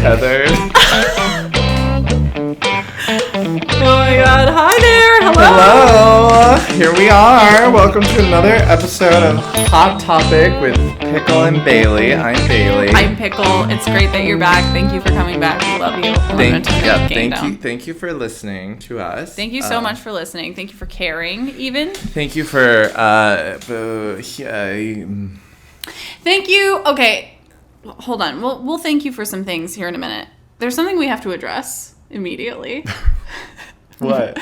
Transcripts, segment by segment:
Tethered. Oh my god. Hi there. Hello. Hello. Here we are. Welcome to another episode of Hot Topic with Pickle and Bailey. I'm Bailey. I'm Pickle. It's great that you're back. Thank you for coming back. We love you. Thank you for listening to us. Thank you so much for listening. Thank you for caring, even. Thank you for Thank you. Okay. Hold on. We'll thank you for some things here in a minute. There's something we have to address immediately. What?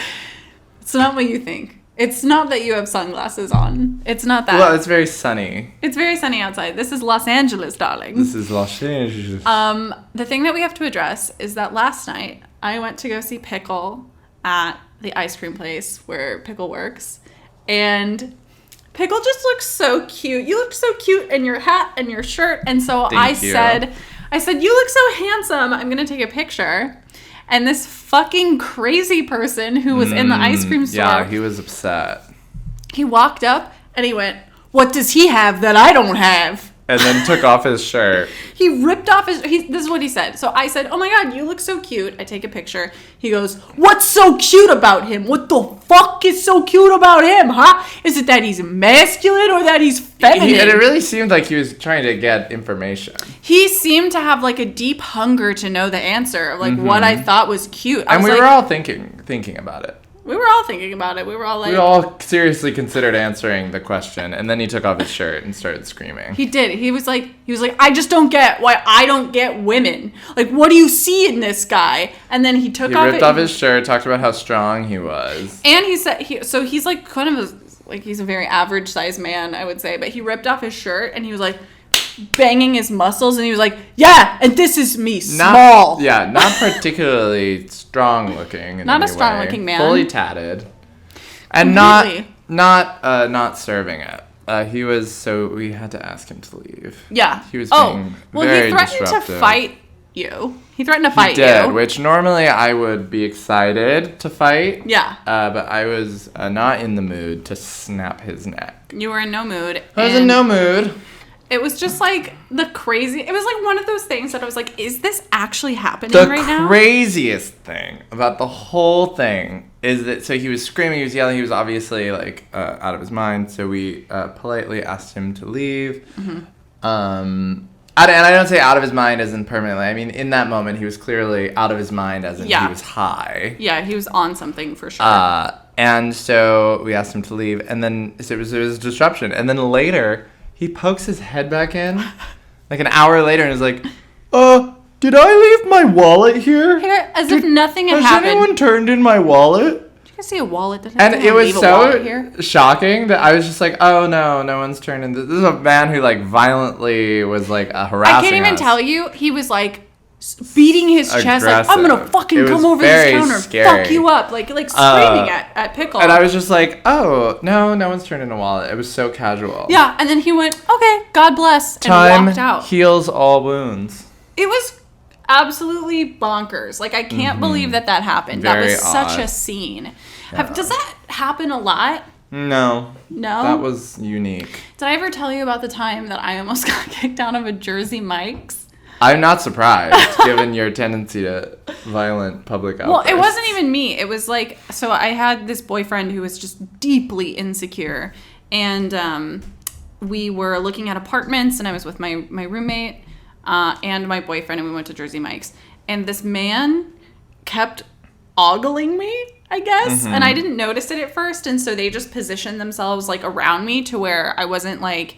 It's not what you think. It's not that you have sunglasses on. It's not that. Well, it's very sunny. It's very sunny outside. This is Los Angeles, darling. This is Los Angeles. The thing that we have to address is that last night I went to go see Pickle at the ice cream place where Pickle works, and Pickle just looks so cute. You look so cute in your hat and your shirt, and so I said, you look so handsome. I'm gonna take a picture. And this fucking crazy person who was in the ice cream store. Yeah, he was upset. He walked up and he went, "What does he have that I don't have?" And then took off his shirt. He ripped off this is what he said. So I said, "Oh my god, you look so cute." I take a picture. He goes, "What's so cute about him? What the fuck is so cute about him, huh? Is it that he's masculine or that he's feminine?" And it really seemed like he was trying to get information. He seemed to have like a deep hunger to know the answer of like what I thought was cute. And we were all thinking about it. We were all thinking about it. We were all like... We all seriously considered answering the question, and then he took off his shirt and started screaming. He did. He was like, I just don't get why I don't get women. Like, what do you see in this guy? And then he ripped off his shirt, talked about how strong he was. And he said, he's like kind of he's a very average sized man, I would say, but he ripped off his shirt and he was like banging his muscles, and he was like, "Yeah, and this is me, small." Not particularly strong looking. Not a strong looking man. Fully tatted, and not serving it. He was, so we had to ask him to leave. Yeah. He was being very he threatened disruptive. to fight you. He threatened to fight you. He did, which normally I would be excited to fight. Yeah. But I was not in the mood to snap his neck. You were in no mood. I was in no mood. It was just like it was like one of those things that I was like, is this actually happening right now? The craziest thing about the whole thing is that, so he was screaming, he was yelling, he was obviously like out of his mind, so we politely asked him to leave. Mm-hmm. And I don't say out of his mind as in permanently. I mean, in that moment, he was clearly out of his mind as in he was high. Yeah, he was on something for sure. And so we asked him to leave, and then so it was a disruption. And then later... he pokes his head back in, like an hour later, and is like, did I leave my wallet here? As if nothing had happened. Has anyone turned in my wallet? Did you guys see a wallet? And it was so shocking that I was just like, oh no one's turned in. This is a man who like violently was like harassing I can't even tell you. He was like beating his chest like, I'm gonna fucking come over this counter and fuck you up, like screaming at Pickle. And I was just like, oh no one's turned in a wallet. It was so casual. Yeah, and then he went, okay, God bless, and walked out. Time heals all wounds. It was absolutely bonkers. Like, I can't believe that happened. Very that was odd. Such a scene. Yeah. Does that happen a lot? No. That was unique. Did I ever tell you about the time that I almost got kicked out of a Jersey Mike's? I'm not surprised, given your tendency to violent public outbursts. Well, it wasn't even me. It was like, so I had this boyfriend who was just deeply insecure, and we were looking at apartments, and I was with my roommate and my boyfriend, and we went to Jersey Mike's, and this man kept ogling me, I guess, and I didn't notice it at first, and so they just positioned themselves like around me to where I wasn't like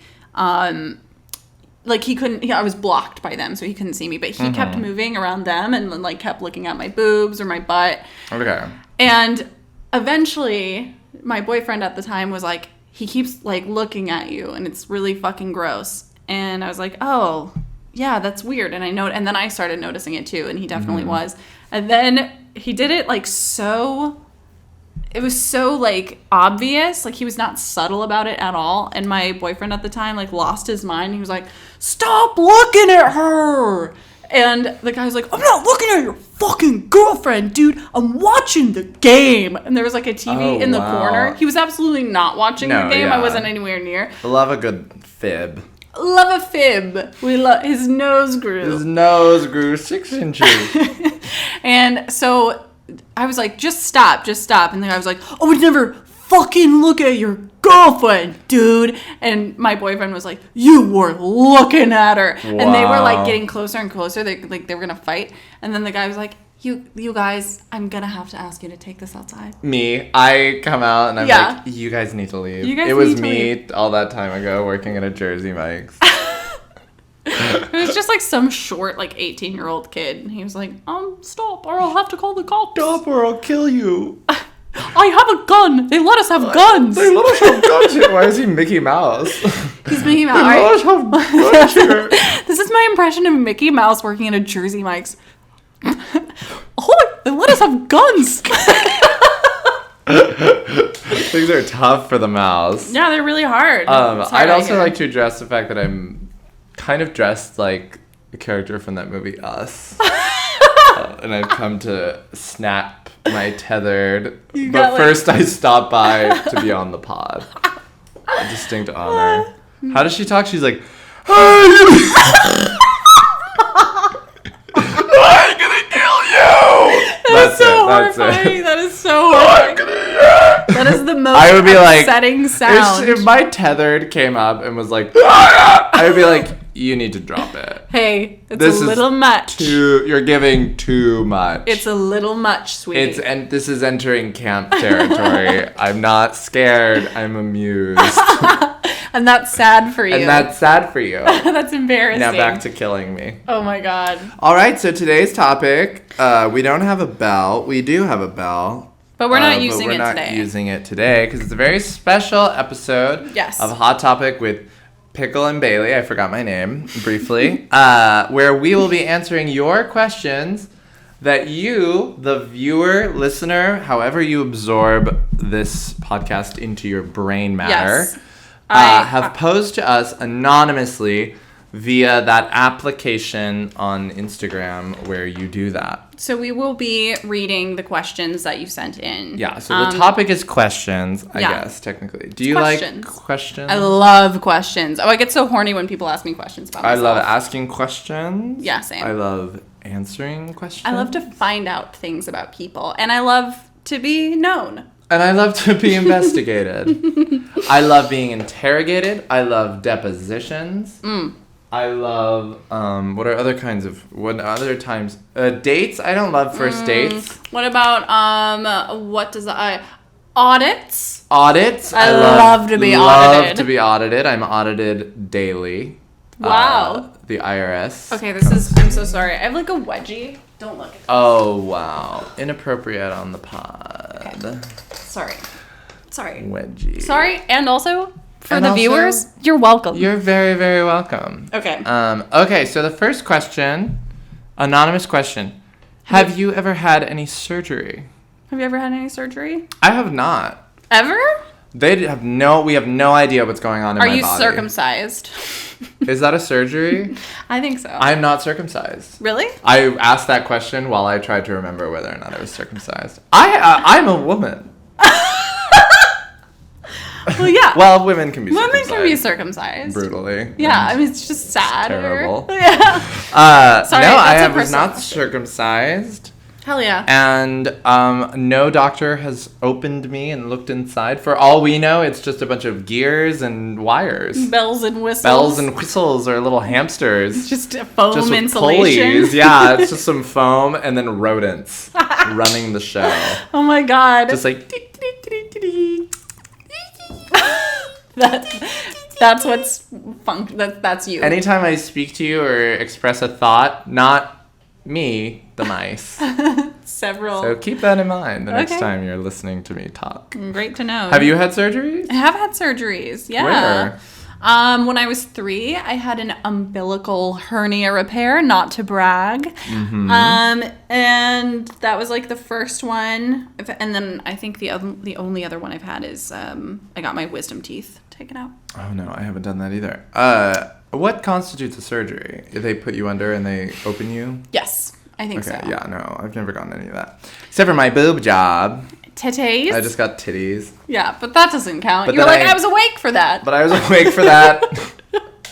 he couldn't, I was blocked by them, so he couldn't see me, but he kept moving around them and like kept looking at my boobs or my butt. Okay. And eventually my boyfriend at the time was like, he keeps like looking at you and it's really fucking gross. And I was like, oh yeah, that's weird. And then I started noticing it too, and he definitely was. And then he did it like it was so like obvious, like he was not subtle about it at all. And my boyfriend at the time like lost his mind. He was like, stop looking at her. And the guy was like, I'm not looking at your fucking girlfriend, dude. I'm watching the game. And there was like a TV in the corner. He was absolutely not watching the game. I wasn't anywhere near. I love a good fib. love a fib. We love his nose grew. His nose grew 6 inches. And so I was like, just stop. And the guy was like, I would never fucking look at your girlfriend, dude. And my boyfriend was like, you were looking at her. Wow. And they were like getting closer and closer. They were gonna fight. And then the guy was like, you guys, I'm gonna have to ask you to take this outside. Me, I come out and I'm like, you guys need to leave. It was me all that time ago working at a Jersey Mike's. It was just like some short, like 18-year-old kid. And he was like, stop, or I'll have to call the cops. Stop, or I'll kill you. I have a gun. They let us have guns. They let us have guns here. Why is he Mickey Mouse? He's Mickey Mouse. They let us have guns here. This is my impression of Mickey Mouse working at a Jersey Mike's. Oh, they let us have guns. Things are tough for the mouse. Yeah, they're really hard. I'd also like to address the fact that I'm kind of dressed like a character from that movie Us. And I've come to snap my tethered. But first I stopped by to be on the pod. A distinct honor. How does she talk? She's like, hey! I'm gonna kill you! That's so horrifying. That is so horrifying. That is the most upsetting sound. If my tethered came up and was like, I would be like, you need to drop it. Hey, it's a little much. You're giving too much. It's a little much, sweetie. And this is entering camp territory. I'm not scared. I'm amused. And that's sad for you. That's embarrassing. Now back to killing me. Oh my god. All right, so today's topic, we don't have a bell. We do have a bell. But we're not using it today because it's a very special episode of Hot Topic with Pickle and Bailey. I forgot my name briefly. Where we will be answering your questions that you, the viewer, listener, however you absorb this podcast into your brain matter, have posed to us anonymously via that application on Instagram where you do that. So we will be reading the questions that you sent in. Yeah, so the topic is questions, I guess, technically. Do you like questions? I love questions. Oh, I get so horny when people ask me questions about myself. I love asking questions. Yeah, same. I love answering questions. I love to find out things about people. And I love to be known. And I love to be investigated. I love being interrogated. I love depositions. I love, what other times? Dates? I don't love first dates. What about, audits? Audits? I love to be audited. Love to be audited. I'm audited daily. Wow. The IRS. Okay, I'm so sorry. I have like a wedgie. Don't look at this. Oh, wow. Inappropriate on the pod. Okay. Sorry. Wedgie. Sorry, and also... For the viewers, you're welcome. You're very, very welcome. Okay. Okay, so the first question, anonymous question. Have you ever had any surgery? Have you ever had any surgery? I have not. Ever? We have no idea what's going on in my body. Are you circumcised? Is that a surgery? I think so. I'm not circumcised. Really? I asked that question while I tried to remember whether or not I was circumcised. I'm a woman. Well, yeah. Well, women can be circumcised. Women can be circumcised. Brutally. Yeah, I mean, it's just sad. It's terrible. Yeah. Sorry, no, I was not circumcised. Hell yeah. And no doctor has opened me and looked inside. For all we know, it's just a bunch of gears and wires. Bells and whistles. Bells and whistles or little hamsters. Just foam just insulation. Pulleys. Yeah, it's just some foam and then rodents running the show. Oh my god. Just like... That's what's fun. That's you. Anytime I speak to you or express a thought, not me, the mice. Several. So keep that in mind the next time you're listening to me talk. Great to know. Have you had surgeries? I have had surgeries. Yeah. Where? When I was 3, I had an umbilical hernia repair, not to brag. Mm-hmm. And that was like the first one. And then I think the only other one I've had is I got my wisdom teeth taken out. Oh, no, I haven't done that either. What constitutes a surgery? They put you under and they open you? Yes, I think so. Yeah, no, I've never gotten any of that. Except for my boob job. Titties? I just got titties. Yeah, but that doesn't count. But You're like, I was awake for that. But I was awake for that.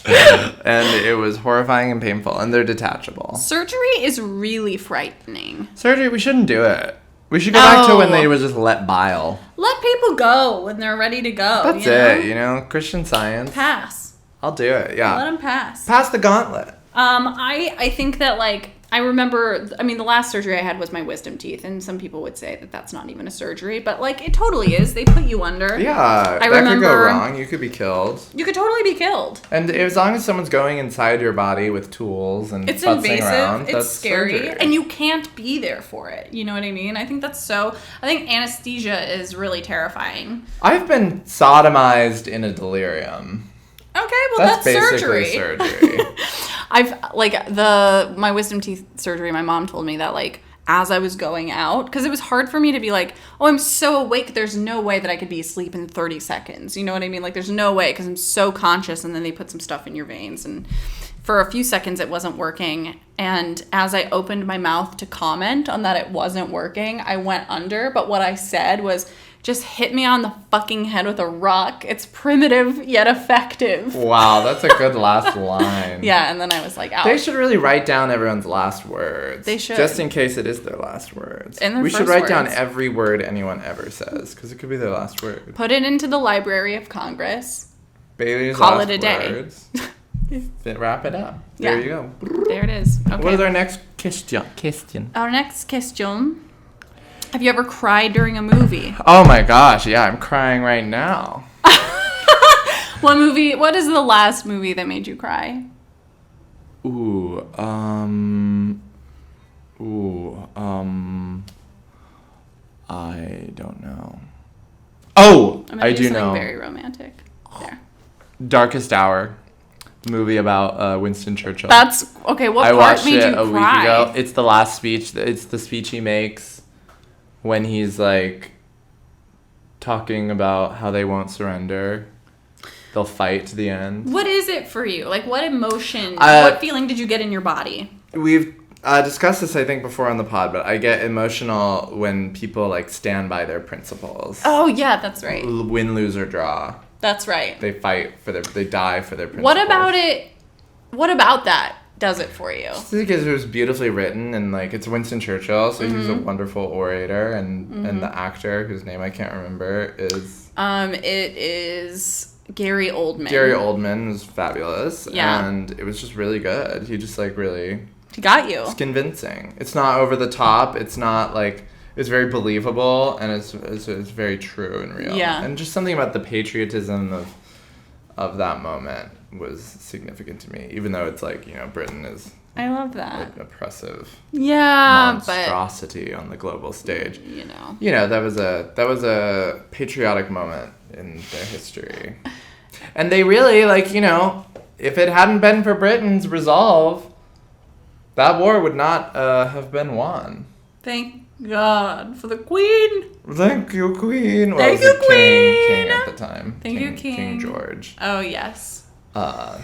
And it was horrifying and painful, and they're detachable. Surgery is really frightening. Surgery, we shouldn't do it. We should go back to when they would just let bile. Let people go when they're ready to go. That's it, you know? Christian Science. Pass. I'll do it, yeah. Let them pass. Pass the gauntlet. I think that, like, I remember, I mean, the last surgery I had was my wisdom teeth, and some people would say that that's not even a surgery, but, like, it totally is. They put you under. Yeah, that could go wrong. You could be killed. You could totally be killed. And as long as someone's going inside your body with tools and it's futzing invasive, around, it's that's scary, surgery. and you can't be there for it. You know what I mean? I think I think anesthesia is really terrifying. I've been sodomized in a delirium. Okay, well, that's basically surgery. My wisdom teeth surgery, my mom told me that, like, as I was going out, because it was hard for me to be like, oh, I'm so awake, there's no way that I could be asleep in 30 seconds. You know what I mean? Like, there's no way, because I'm so conscious, and then they put some stuff in your veins, and for a few seconds it wasn't working, and as I opened my mouth to comment on that it wasn't working, I went under, but what I said was, just hit me on the fucking head with a rock. It's primitive yet effective. Wow, that's a good last line. Yeah, and then I was like, ouch. They should really write down everyone's last words. They should. Just in case it is their last words. And their we first should write words. down every word anyone ever says, because it could be their last word. Put it into the Library of Congress. Bailey's Call last it a day. Words. Wrap it up. There you go. There it is. Okay. What is our next question? Our next question. Have you ever cried during a movie? Oh my gosh, yeah, I'm crying right now. What is the last movie that made you cry? I don't know. Oh, I do know. Very romantic. There. Darkest Hour, movie about Winston Churchill. That's okay. What I part watched made it you a cry? week ago. It's the last speech. It's the speech he makes when he's like talking about how they won't surrender. They'll fight to the end. What is it for you? Like, what emotion, what feeling did you get in your body? We've discussed this, I think, before on the pod, but I get emotional when people like stand by their principles. Oh yeah, that's right. Win, lose, or draw. That's right. They fight for they die for their principles. What about it? What about that does it for you? Just because it was beautifully written, and like it's Winston Churchill, so he's a wonderful orator, and the actor whose name I can't remember is it is Gary Oldman. Gary Oldman was fabulous, yeah, and it was just really good. He just like really he got you. It's convincing. It's not over the top. It's not like it's very believable, and it's very true and real. Yeah, and just something about the patriotism of that moment was significant to me, even though it's like, you know, Britain is I love that like oppressive monstrosity on the global stage. You know, that was a patriotic moment in their history, and they really, like, you know, if it hadn't been for Britain's resolve, that war would not have been won. Thank God for the Queen. Thank you, Queen. Thank you, Queen. King at the time. Thank you, King. King George. Oh yes.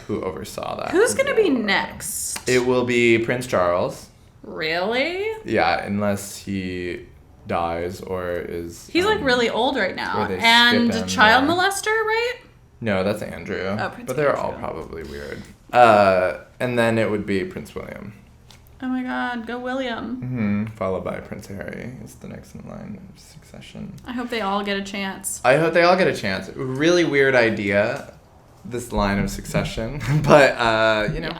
Who oversaw that? Who's gonna be next? It will be Prince Charles. Really? Yeah, unless he dies or is... He's like really old right now. And a child molester, right? No, that's Andrew. Oh, Prince But they're Andrew. all probably weird. And then it would be Prince William. Oh my God, go William. Mm-hmm. Followed by Prince Harry is the next in line of succession. I hope they all get a chance. I hope they all get a chance. Really weird idea, this line of succession. But, you know,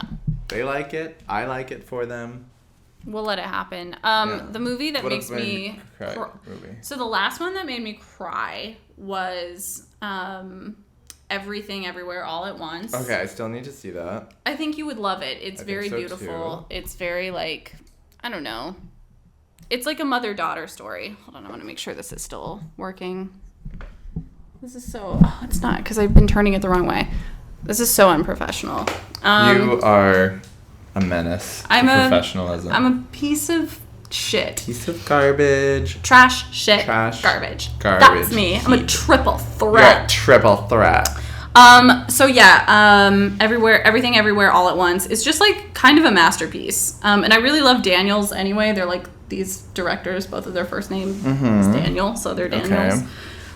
They like it. I like it for them. We'll let it happen. The movie that makes me cry. So the last one that made me cry was Everything Everywhere All at Once. Okay, I still need to see that. I think you would love it. It's very beautiful. Too. It's very, like, I don't know. It's like a mother-daughter story. Hold on, I want to make sure this is still working. This is so... Oh, it's not, because I've been turning it the wrong way. This is so unprofessional. You are a menace to professionalism. I'm a piece of shit. Piece of garbage. Trash, shit, garbage. That's me. I'm a triple threat. You're a triple threat. Everything Everywhere All at Once is just like kind of a masterpiece. And I really love Daniels anyway. They're like these directors, both of their first name is Daniel, so they're Daniels.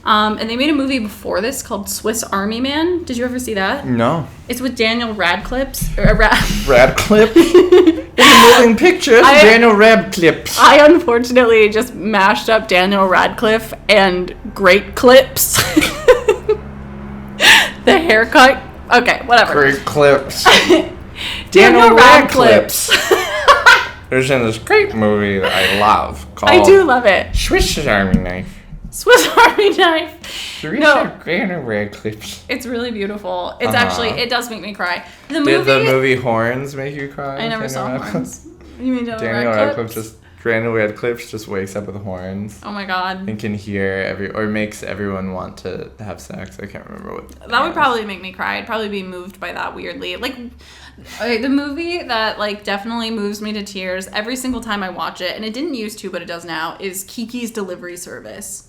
And they made a movie before this called Swiss Army Man. Did you ever see that? No. It's with Daniel Radcliffe. Radcliffe? In the moving picture, Daniel Radcliffe. I unfortunately just mashed up Daniel Radcliffe and Great Clips. The haircut. Okay, whatever. Great Clips. Daniel Radcliffe. There's in this great movie that I love called I do love it. Swiss Army Knife. Swiss Army Knife. No. Daniel Radcliffe. It's really beautiful. It's actually, it does make me cry. Did the movie Horns make you cry? I never saw Horns. You mean Daniel Radcliffe Daniel Radcliffe just wakes up with horns. Oh my god. And can hear or makes everyone want to have sex. I can't remember what. That would probably make me cry. I'd probably be moved by that weirdly. Like, the movie that, like, definitely moves me to tears every single time I watch it, and it didn't used to, but it does now, is Kiki's Delivery Service.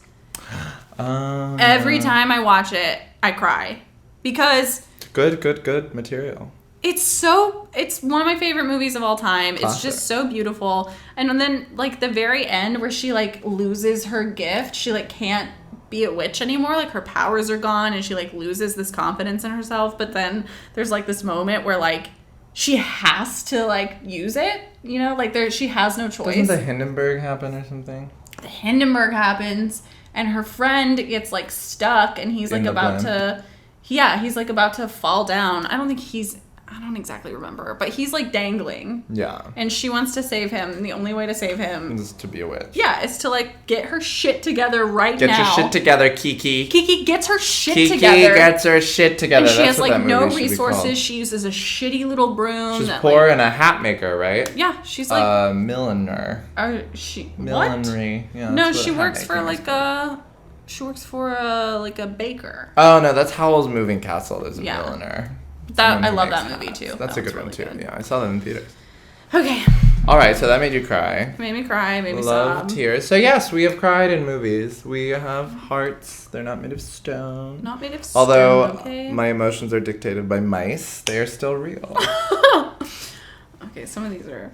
Every time I watch it, I cry. Because... Good material. It's one of my favorite movies of all time. Classic. It's just so beautiful. And then, like, the very end where she, like, loses her gift, she, like, can't be a witch anymore. Like, her powers are gone and she, like, loses this confidence in herself. But then there's, like, this moment where, like, she has to, like, use it, you know? Like, she has no choice. Doesn't the Hindenburg happen or something? The Hindenburg happens and her friend gets, like, stuck and he's, like, about to... Yeah, he's, like, about to fall down. I don't exactly remember, but he's, like, dangling. Yeah. And she wants to save him, and the only way to save him... is to be a witch. Yeah, is to, like, get her shit together now. Get your shit together, Kiki. Kiki gets her shit together. Kiki gets her shit together. And she has, like, no resources. She uses a shitty little broom. She's poor and a hat maker, right? Yeah, she's, like... milliner. Millinery. Yeah, no, she works for, like, She works for, like, a baker. Oh, no, that's Howl's Moving Castle. There's a milliner. I love that movie, too. That's a good one, too. Yeah, I saw that in theaters. Okay. All right, so that made you cry. Made me cry, made me sob. Love tears. So, yes, we have cried in movies. We have hearts. They're not made of stone. Not made of stone, Although my emotions are dictated by mice, they are still real. Okay, some of these are...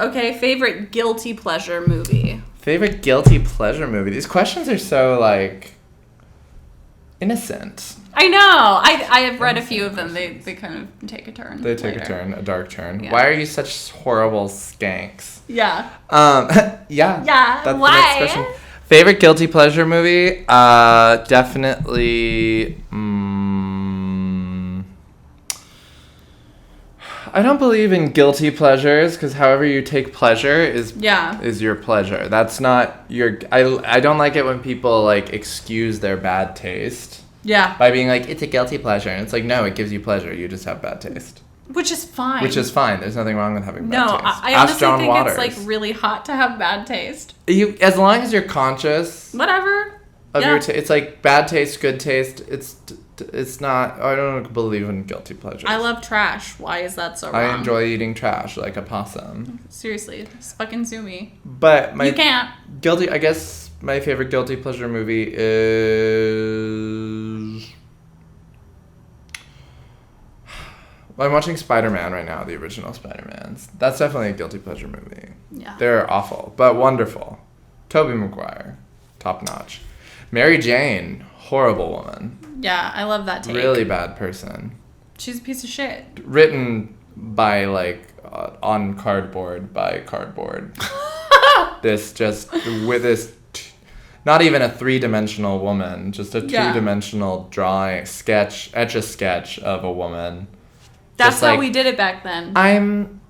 okay, favorite guilty pleasure movie. Favorite guilty pleasure movie? These questions are so, like, innocent. I know. I have read a few of them. They kind of take a turn. They take a turn, a dark turn. Yeah. Why are you such horrible skanks? Yeah. Yeah. Yeah. That's why? The next question. Favorite guilty pleasure movie? Definitely. I don't believe in guilty pleasures because however you take pleasure is your pleasure. That's not your. I don't like it when people, like, excuse their bad taste. Yeah. By being like, it's a guilty pleasure. And it's like, no, it gives you pleasure. You just have bad taste. Which is fine. There's nothing wrong with having bad taste. No, I honestly think it's, like, really hot to have bad taste. As long as you're conscious. Whatever. Of your it's like bad taste, good taste. It's not. I don't believe in guilty pleasures. I love trash. Why is that so wrong? I enjoy eating trash like a possum. Seriously, it's fucking sue me. But you can't. Guilty. I guess my favorite guilty pleasure movie is. I'm watching Spider-Man right now. The original Spider-Man's. That's definitely a guilty pleasure movie. Yeah. They're awful, but wonderful. Tobey Maguire, top notch. Mary Jane, horrible woman. Yeah, I love that take. Really bad person. She's a piece of shit. Written by, like, on cardboard by cardboard. Not even a 3-dimensional woman, just a 2-dimensional drawing, etch a sketch of a woman. That's how we did it back then. I'm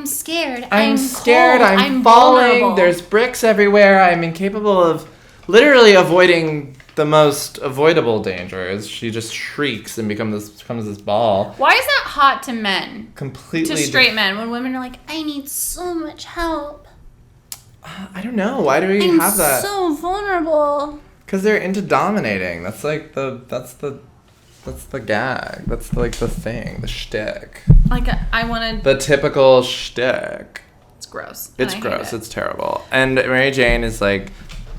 scared. I'm scared. Cold. I'm falling. Vulnerable. There's bricks everywhere. I'm incapable of literally avoiding the most avoidable dangers. She just shrieks and becomes this ball. Why is that hot to men? Completely. To straight men, when women are like, I need so much help. I don't know. Why do we have that? I'm so vulnerable. Because they're into dominating. That's like that's the gag. That's like the thing, the shtick. Like, I wanted... The typical shtick. It's gross. It's gross. It's terrible. And Mary Jane is, like,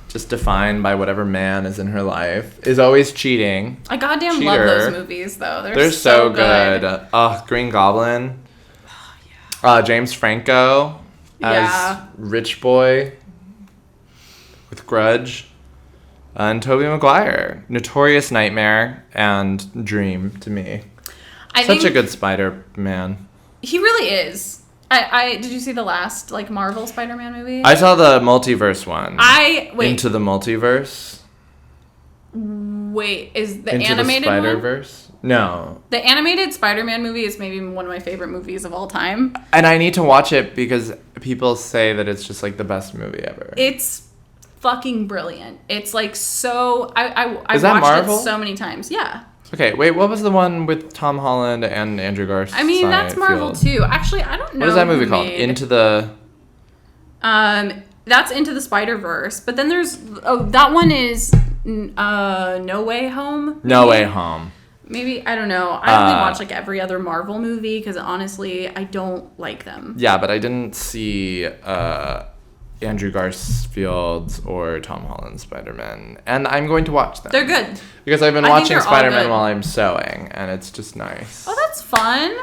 just defined by whatever man is in her life. Is always cheating. I goddamn love those movies, though. They're so good. Green Goblin. Oh, yeah. James Franco as Rich Boy with Grudge. And Tobey Maguire. Notorious Nightmare and Dream to me. Such a good Spider-Man. He really is. Did you see the last like Marvel Spider-Man movie? I saw the multiverse one. Wait. Into the Multiverse. Wait, is the Into animated the Spider-Verse? One? No. The animated Spider-Man movie is maybe one of my favorite movies of all time. And I need to watch it because people say that it's just like the best movie ever. It's fucking brilliant. It's like so. I Is that watched Marvel? it so many times. Yeah. Okay, wait, what was the one with Tom Holland and Andrew Garfield? I mean, that's Marvel too. Actually, I don't know. What is that movie called? Into the... That's Into the Spider-Verse. But then there's... Oh, that one is No Way Home? Maybe? No Way Home. Maybe, I don't know. I only watch like every other Marvel movie because honestly, I don't like them. Yeah, but I didn't see Andrew Garfield's or Tom Holland's Spider-Man. And I'm going to watch them. They're good. Because I've been I think watching they're all Spider-Man good. while I'm sewing, and it's just nice. Oh, that's fun.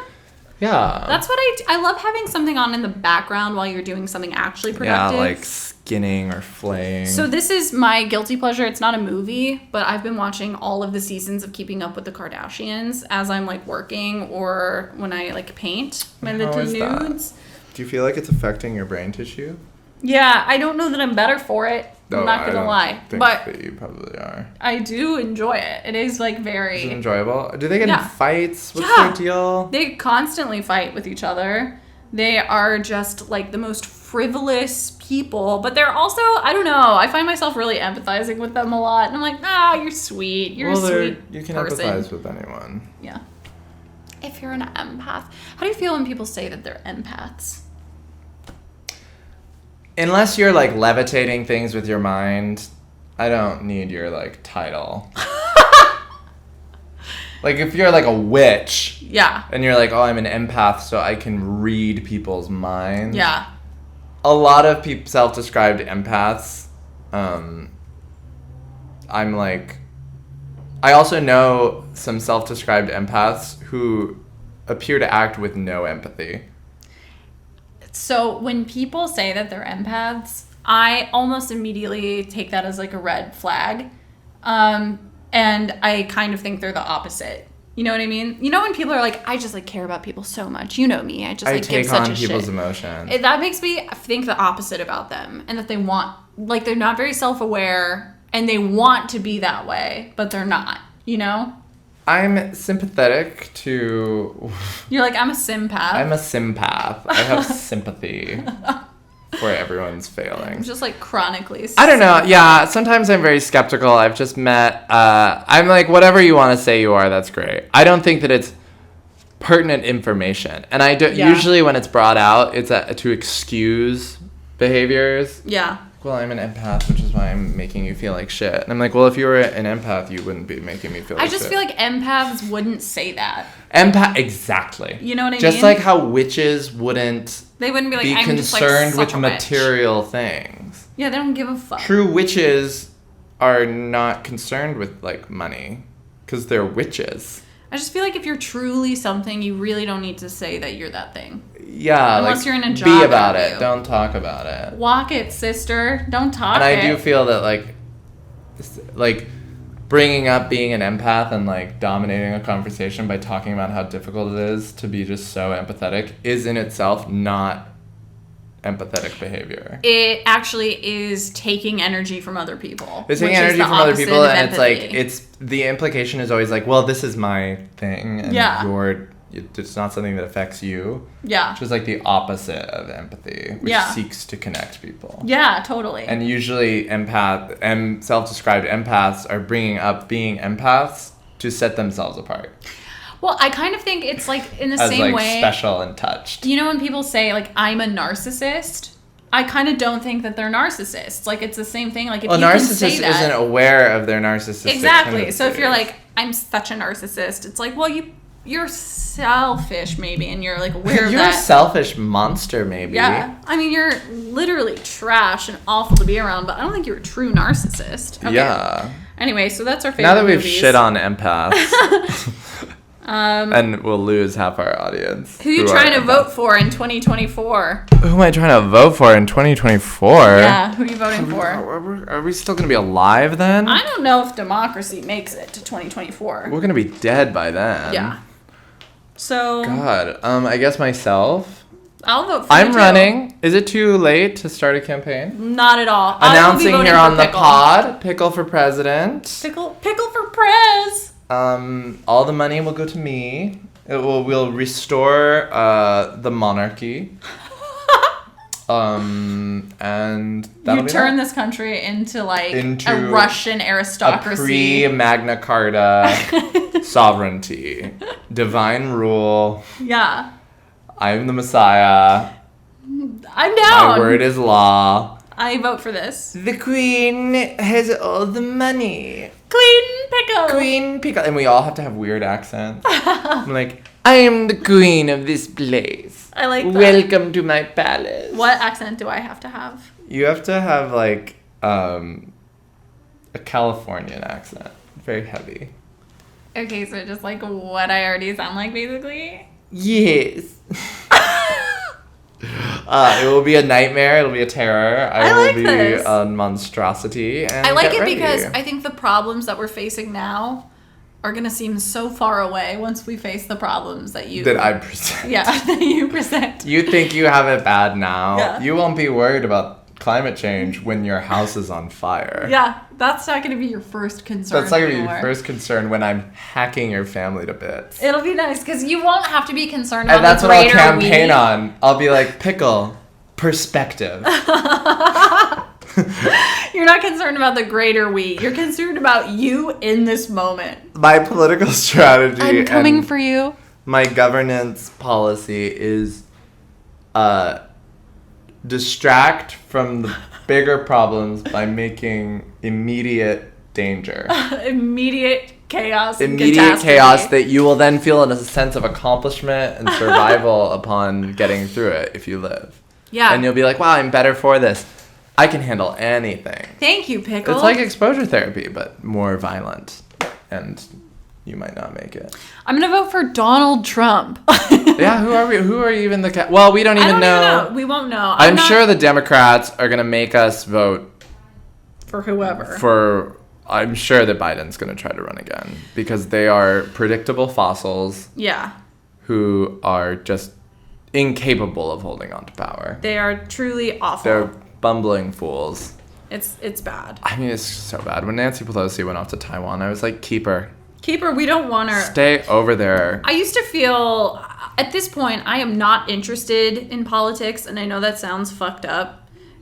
Yeah. That's what I love having something on in the background while you're doing something actually productive. Yeah, like skinning or flaying. So this is my guilty pleasure. It's not a movie, but I've been watching all of the seasons of Keeping Up with the Kardashians as I'm like working or when I like paint my little nudes. Do you feel like it's affecting your brain tissue? Yeah, I don't know that I'm better for it. I'm not gonna lie, but that you probably are. I do enjoy it. It is like very. Is it enjoyable? Do they get in fights? What's their deal? They constantly fight with each other. They are just like the most frivolous people, but they're also, I don't know, I find myself really empathizing with them a lot. And I'm like, you're sweet. You're a sweet You can person. empathize with anyone. Yeah. If you're an empath. How do you feel when people say that they're empaths? Unless you're like levitating things with your mind, I don't need your like title. Like if you're like a witch. Yeah. And you're like, oh, I'm an empath, so I can read people's minds. Yeah. A lot of self-described empaths, I'm like, I also know some self-described empaths who appear to act with no empathy. So when people say that they're empaths, I almost immediately take that as like a red flag. And I kind of think they're the opposite. You know what I mean? You know when people are like, I just like care about people so much. You know me. I just like give such a shit. I take on people's emotions. That makes me think the opposite about them. And that they want, like they're not very self-aware and they want to be that way, but they're not, you know? I'm sympathetic to... You're like, I'm a sympath. I'm a sympath. I have sympathy for everyone's failings. I'm just like chronically I don't know. Yeah, sometimes I'm very skeptical. I've just met... I'm like, whatever you want to say you are, that's great. I don't think that it's pertinent information. And I don't, usually when it's brought out, it's to excuse behaviors. Yeah. Well, I'm an empath, which is why I'm making you feel like shit. And I'm like, well, if you were an empath, you wouldn't be making me feel like shit. I just feel like empaths wouldn't say that. Exactly. You know what I mean? Just like how witches wouldn't... They wouldn't be like, I'm concerned just like, with material things. Yeah, they don't give a fuck. True witches are not concerned with, like, money. Because they're witches. I just feel like if you're truly something, you really don't need to say that you're that thing. Yeah, unless you're in a job be about interview. it. Don't talk about it. Walk it, sister. Don't talk and I do feel that, like, bringing up being an empath and, like, dominating a conversation by talking about how difficult it is to be just so empathetic is in itself not empathetic behavior. It actually is taking energy from other people. It's taking energy from other people, and it's like, the implication is always like, well, this is my thing, and it's not something that affects you. Yeah. Which is like the opposite of empathy, which seeks to connect people. Yeah, totally. And usually self-described empaths are bringing up being empaths to set themselves apart. Well, I kind of think it's like in the same way. Special and touched. You know when people say like, I'm a narcissist? I kind of don't think that they're narcissists. Like, it's the same thing. Like, if you can say that... a narcissist isn't aware of their narcissistic Exactly. tendencies. So if you're like, I'm such a narcissist, it's like, well, you're selfish, maybe, and you're like aware of that. You're a selfish monster, maybe. Yeah. I mean, you're literally trash and awful to be around, but I don't think you're a true narcissist. Okay. Yeah. Anyway, so that's our favorite Now that we've movies. shit on empaths. And we'll lose half our audience. Who are you trying to vote for in 2024? Who am I trying to vote for in 2024? Yeah, who are you voting for? Are we still going to be alive then? I don't know if democracy makes it to 2024. We're going to be dead by then. Yeah. So... God. I guess myself. I'll vote for I'm running. Is it too late to start a campaign? Not at all. Announcing here on the pod, Pickle for president. Pickle for prez. All the money will go to me. We'll restore the monarchy. And that'll you turn this country into a Russian a aristocracy. pre-Magna Carta sovereignty. Divine rule. Yeah. I'm the Messiah. I'm down. My word is law. I vote for this. The Queen has all the money. Queen Pickle. And we all have to have weird accents. I'm like, I am the queen of this place. I like that. Welcome to my palace. What accent do I have to have? You have to have like a Californian accent. Very heavy. Okay, so just like what I already sound like, basically? Yes. It will be a nightmare. It'll be a terror. I will be this. a monstrosity. And I like it ready. because I think the problems that we're facing now are going to seem so far away once we face the problems that I present. Yeah, that you present. You think you have it bad now. Yeah. You won't be worried about climate change when your house is on fire. Yeah, that's not going to be your first concern. That's not going to be your first concern when I'm hacking your family to bits. It'll be nice because you won't have to be concerned about and that's the what I'll greater campaign we. on. I'll be like, Pickle, perspective. You're not concerned about the greater we. You're concerned about you in this moment. My political strategy I'm coming and for you. my governance policy is distract from the bigger problems by making immediate danger. Immediate chaos. Immediate chaos that you will then feel a sense of accomplishment and survival upon getting through it if you live. Yeah. And you'll be like, wow, I'm better for this. I can handle anything. Thank you, Pickle. It's like exposure therapy, but more violent. And you might not make it. I'm going to vote for Donald Trump. Yeah, who are we? Who are even the... Well, we don't even know. We won't know. I'm sure the Democrats are going to make us vote... For whoever. I'm sure that Biden's going to try to run again. Because they are predictable fossils. Yeah. Who are just incapable of holding on to power. They are truly awful. They're bumbling fools. It's bad. I mean, it's so bad. When Nancy Pelosi went off to Taiwan, I was like, keep her. Keep her. We don't want her. Stay over there. I used to feel, at this point, I am not interested in politics, and I know that sounds fucked up.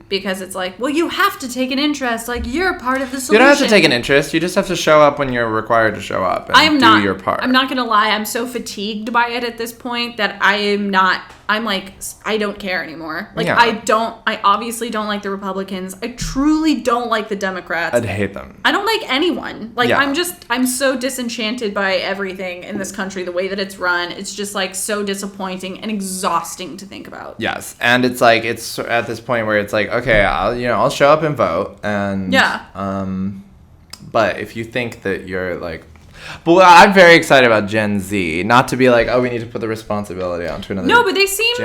Because it's like, well, you have to take an interest. Like, you're part of the solution. You don't have to take an interest. You just have to show up when you're required to show up and do your part. I'm not going to lie. I'm so fatigued by it at this point that I'm like, I don't care anymore. Like, yeah. I obviously don't like the Republicans. I truly don't like the Democrats. I'd hate them. I don't like anyone. Like, yeah. I'm so disenchanted by everything in this country, the way that it's run. It's just, like, so disappointing and exhausting to think about. Yes. And it's like, it's at this point where it's like, okay, I'll show up and vote. And, yeah. But if you think that you're, like, but I'm very excited about Gen Z. Not to be like, oh, we need to put the responsibility onto another generation. No, but they seem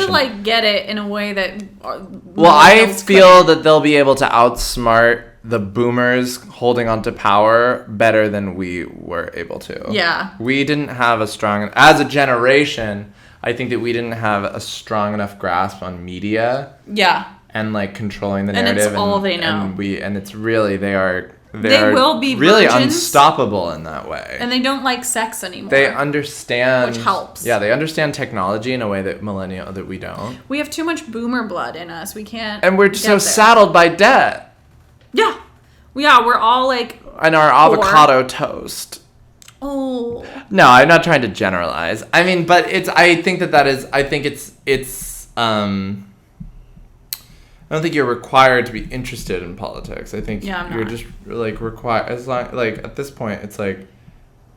to, like, get it in a way that... Well, I feel that they'll be able to outsmart the boomers holding on to power better than we were able to. Yeah. We didn't have a strong... As a generation, I think that we didn't have a strong enough grasp on media. Yeah. And, like, controlling the narrative. And it's all they know. And it's really... They will be really virgins, unstoppable in that way. And they don't like sex anymore. They understand... Which helps. Yeah, they understand technology in a way that we don't. We have too much boomer blood in us. We can't... And we're so saddled by debt. Yeah. Yeah, we're all like... And our avocado toast. Oh. No, I'm not trying to generalize. I mean, but I think I don't think you're required to be interested in politics. I think you're just like required as long like at this point it's like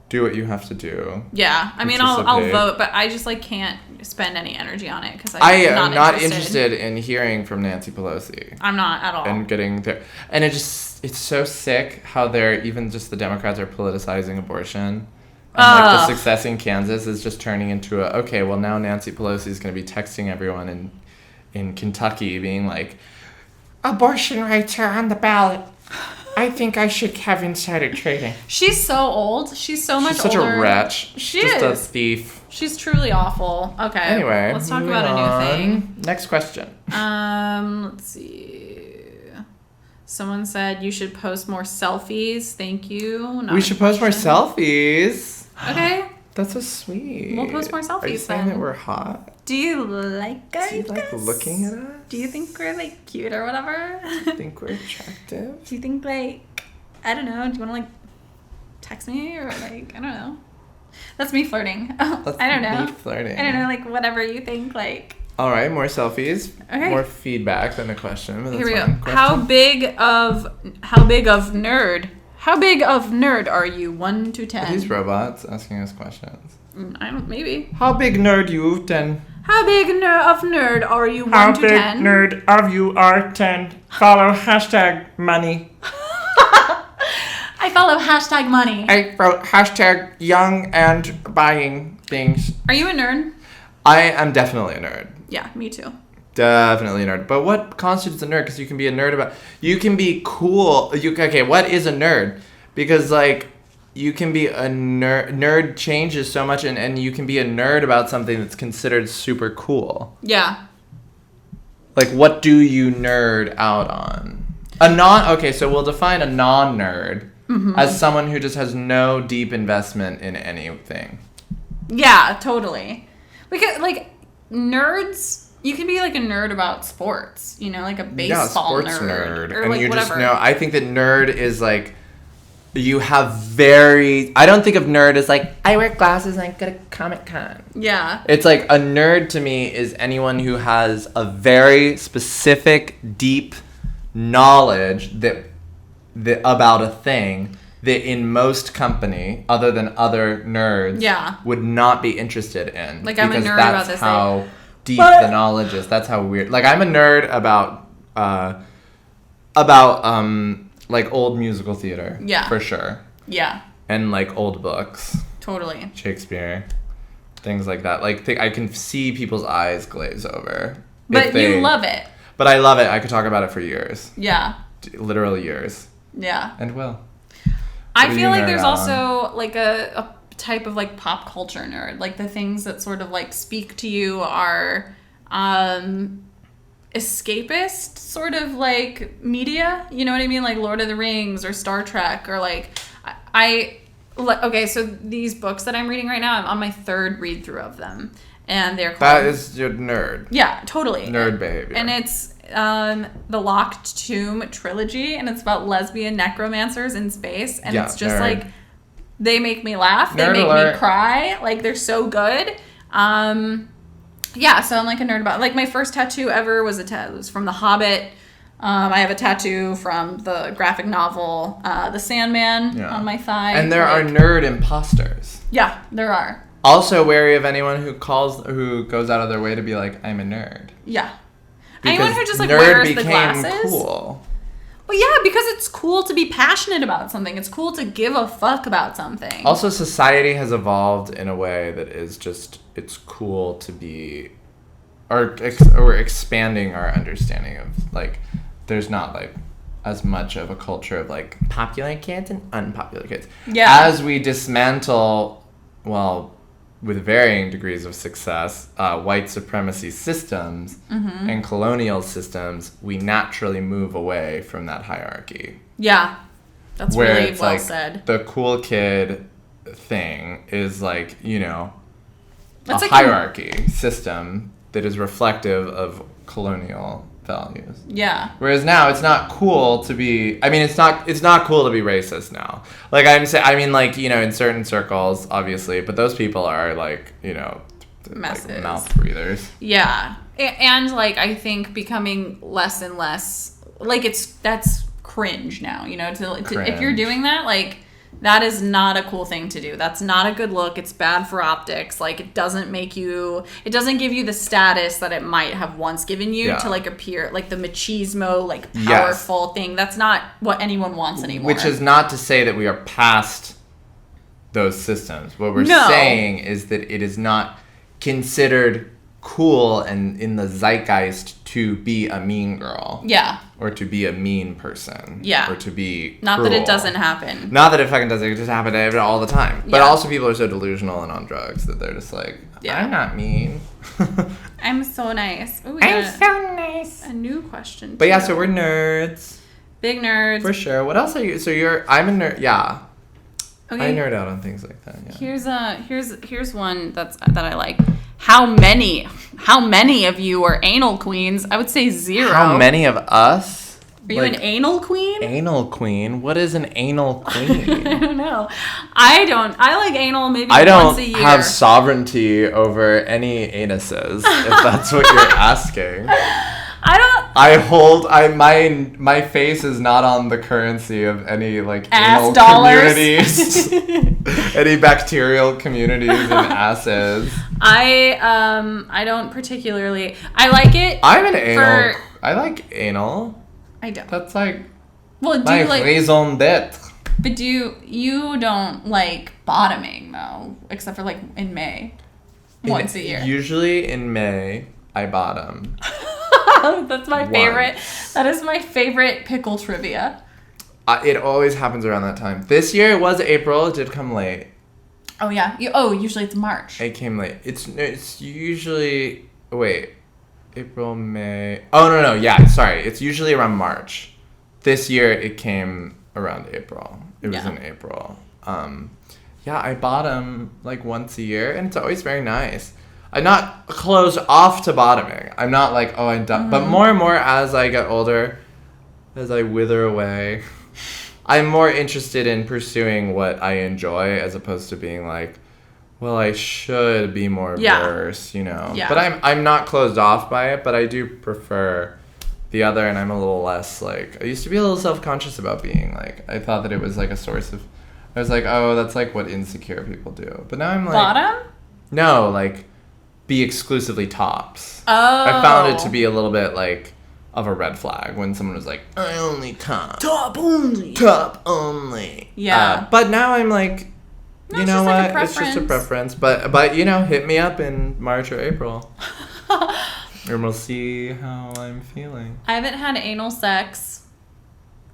do what you have to do. Yeah, I mean I'll vote, but I just like can't spend any energy on it because I am not interested in hearing from Nancy Pelosi. I'm not at all. And getting there, and it's so sick how they're even just the Democrats are politicizing abortion. And like the success in Kansas is just turning into okay, well now Nancy Pelosi is going to be texting everyone in Kentucky being like, abortion rights are on the ballot. I think I should have insider trading. She's so old. She's so much older. She's such a wretch. She's just a thief. She's truly awful. Okay. Anyway, let's talk about a new thing. Next question. Let's see. Someone said you should post more selfies. Thank you. We should post more selfies. Okay. That's so sweet. We'll post more selfies. Are you saying that we're hot? Do you like us? Do you like looking at us? Do you think we're like cute or whatever? Do you think we're attractive? Do you think like, I don't know, do you want to like text me or like, I don't know. That's me flirting. That's I don't know. Me flirting. I don't know, like whatever you think like. All right, more selfies. Okay. More feedback than a question. Here we go. How big of nerd? How big of nerd are you? 1 to 10. Are these robots asking us questions? Maybe. How big nerd you 10? How big of nerd are you? 1 to 10. How big nerd of you are 10? Follow hashtag money. I follow hashtag money. I wrote hashtag young and buying things. Are you a nerd? I am definitely a nerd. Yeah, me too. Definitely a nerd. But what constitutes a nerd? Because you can be a nerd about... You can be cool. Okay, what is a nerd? Because, like, you can be a nerd... Nerd changes so much, and you can be a nerd about something that's considered super cool. Yeah. Like, what do you nerd out on? Okay, so we'll define a non-nerd as someone who just has no deep investment in anything. Yeah, totally. Because, like, nerds... You can be like a nerd about sports, you know, like a baseball nerd. Or and like you whatever. Just know, I think that nerd is like, you have I don't think of nerd as like, I wear glasses and I go to Comic-Con. Yeah. It's like, a nerd to me is anyone who has a very specific, deep knowledge that about a thing that in most company, other than other nerds, would not be interested in. Like, I'm a nerd about this thing. Deep the knowledge is. That's how weird. Like, I'm a nerd about like old musical theater. Yeah. For sure. Yeah. And like old books. Totally. Shakespeare. Things like that. Like, I can see people's eyes glaze over. But you love it. But I love it. I could talk about it for years. Yeah. Literally years. Yeah. And will. I feel like there's also like a type of like pop culture nerd, like the things that sort of like speak to you are escapist sort of like media, you know what I mean, like Lord of the Rings or Star Trek or like okay, so these books that I'm reading right now, I'm on my 3rd read through of them, and they're called, that is your nerd. Yeah, totally. Nerd behavior. And it's the Locked Tomb trilogy, and it's about lesbian necromancers in space, and it's just nerd. Like they make me laugh. They make me cry. Like, they're so good. Yeah, so I'm like a nerd about... Like, my first tattoo ever was was from The Hobbit. I have a tattoo from the graphic novel The Sandman on my thigh. And there are nerd imposters. Yeah, there are. Also wary of anyone who goes out of their way to be like, I'm a nerd. Yeah. Because anyone who just like wears the glasses. Cool. Well, yeah, because it's cool to be passionate about something. It's cool to give a fuck about something. Also, society has evolved in a way that is just, it's cool to be, or expanding our understanding of, like, there's not, like, as much of a culture of, like, popular kids and unpopular kids. Yeah. As we dismantle, well, with varying degrees of success, white supremacy systems and colonial systems, we naturally move away from that hierarchy. Yeah, that's where really it's well like said. The cool kid thing is like, you know, that's a like hierarchy system that is reflective of colonial values. Yeah. Whereas now it's not cool to be, I mean, it's not cool to be racist now. Like, I mean, like, you know, in certain circles, obviously, but those people are like, you know, like mouth breathers. Yeah. And like, I think becoming less and less, like, that's cringe now, you know, if you're doing that, like, that is not a cool thing to do. That's not a good look. It's bad for optics. Like, it doesn't give you the status that it might have once given you to, like, appear, like, the machismo, like, powerful thing. That's not what anyone wants anymore. Which is not to say that we are past those systems. What we're No. saying is that it is not considered cool and in the zeitgeist to be a mean girl. Yeah. Or to be a mean person. Yeah. Or to be Not cruel. that it doesn't happen. Not that it fucking doesn't. It just happens all the time. But Yeah. also people are so delusional and on drugs that they're just like, I'm not mean. I'm so nice. Ooh, I'm so nice. A new question. But yeah, so we're nerds. Big nerds. For sure. What else are you? So I'm a nerd. Yeah. Okay. I nerd out on things like that. Yeah. Here's one that I like. How many of you are anal queens? I would say 0. How many of us? Are you an anal queen? Anal queen? What is an anal queen? I don't know. I like anal maybe I once a don't year. have sovereignty over any anuses, if that's what you're asking. My face is not on the currency of any like ass anal dollars. communities. Any bacterial communities and asses. I don't particularly. I like it. I'm an anal. I like anal. I don't. That's like well, do my you like raison d'etre. But you don't like bottoming though, except for like in May. Once a year. Usually in May, I bottom. That's my favorite. That is my favorite pickle trivia. It always happens around that time. This year it was April. It did come late. Oh yeah. Usually it's March. It came late. It's usually April, May. Oh no, yeah. Sorry. It's usually around March. This year it came around April. It was in April. Yeah, I bottom like once a year, and it's always very nice. I'm not closed off to bottoming. I'm not like, oh, I'm done. Mm-hmm. But more and more as I get older, as I wither away, I'm more interested in pursuing what I enjoy as opposed to being like, well, I should be more versed, you know. Yeah. But I'm not closed off by it, but I do prefer the other, and I'm a little less like, I used to be a little self-conscious about being like, I thought that it was like a source of, I was like, oh, that's like what insecure people do. But now I'm like, bottom? No, like, be exclusively tops. Oh. I found it to be a little bit like of a red flag when someone was like, I only top. Top only. Top only. Yeah. But now I'm like, you know what? Like it's just a preference. But you know, hit me up in March or April. And we'll see how I'm feeling. I haven't had anal sex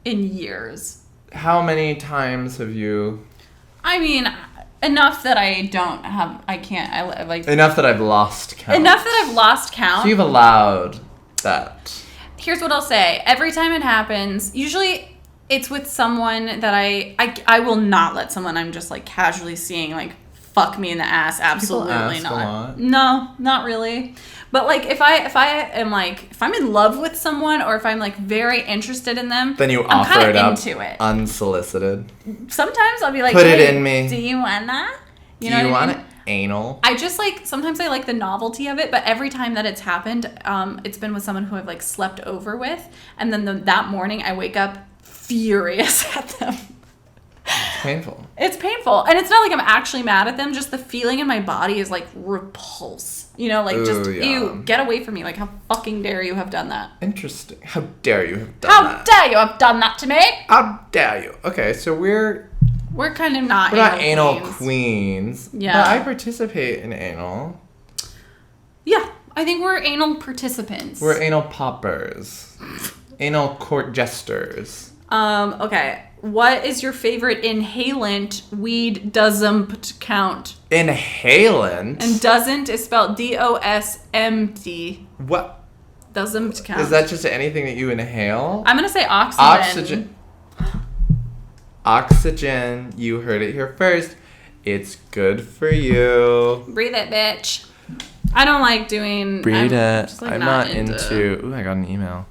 in years. How many times have you? I mean, enough that I don't have. I can't. I like enough that I've lost count. Enough that I've lost count. So you've allowed that. Here's what I'll say. Every time it happens, usually it's with someone that I will not let someone I'm just like casually seeing like fuck me in the ass. Absolutely ask not. A lot? No, not really. But like if I'm in love with someone or if I'm like very interested in them, then I'm offer it up into it. Unsolicited. Sometimes I'll be like, put hey, it in me. Do you want that? Do you want it? Anal. I just like sometimes I like the novelty of it, but every time that it's happened, it's been with someone who I've like slept over with, and then that morning I wake up furious at them. It's painful. It's painful, and it's not like I'm actually mad at them. Just the feeling in my body is like repulse. You know, like ew, get away from me! Like how fucking dare you have done that? Interesting. How dare you have done that? How dare you have done that to me? How dare you? Okay, so we're kind of not. We're not anal queens. Yeah. But I participate in anal. Yeah, I think we're anal participants. We're anal poppers. Anal court jesters. Okay. What is your favorite inhalant weed doesn't count? Inhalant? And doesn't is spelled DOSMT. What? Doesn't count. Is that just anything that you inhale? I'm going to say oxygen. Oxygen. You heard it here first. It's good for you. Breathe it, bitch. I don't like doing... Breathe it. Just, like, I'm not into... Ooh, I got an email.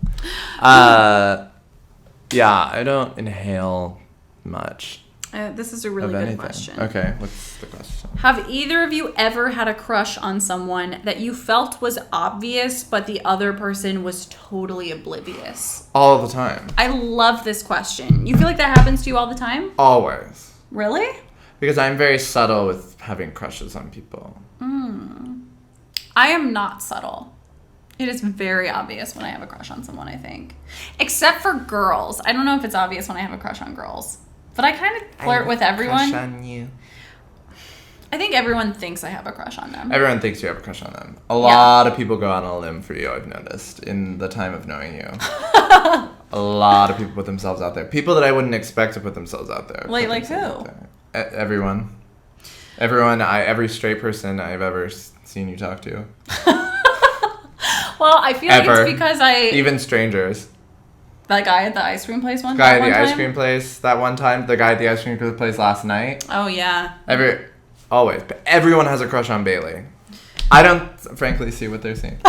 Yeah, I don't inhale much. This is a really good question. Okay, what's the question? Have either of you ever had a crush on someone that you felt was obvious, but the other person was totally oblivious? All the time. I love this question. You feel like that happens to you all the time? Always. Really? Because I'm very subtle with having crushes on people. I am not subtle. It is very obvious when I have a crush on someone, I think. Except for girls. I don't know if it's obvious when I have a crush on girls. But I kind of flirt with everyone. Crush on you. I think everyone thinks I have a crush on them. Everyone thinks you have a crush on them. A lot of people go out on a limb for you, I've noticed, in the time of knowing you. A lot of people put themselves out there. People that I wouldn't expect to put themselves out there. Like who? Everyone. Every straight person I've ever seen you talk to. Well, I feel like it's because Even strangers. That guy at the ice cream place one time? Guy at the ice cream place that one time? The guy at the ice cream place last night? Oh, yeah. Always. But everyone has a crush on Bailey. I don't, frankly, see what they're seeing.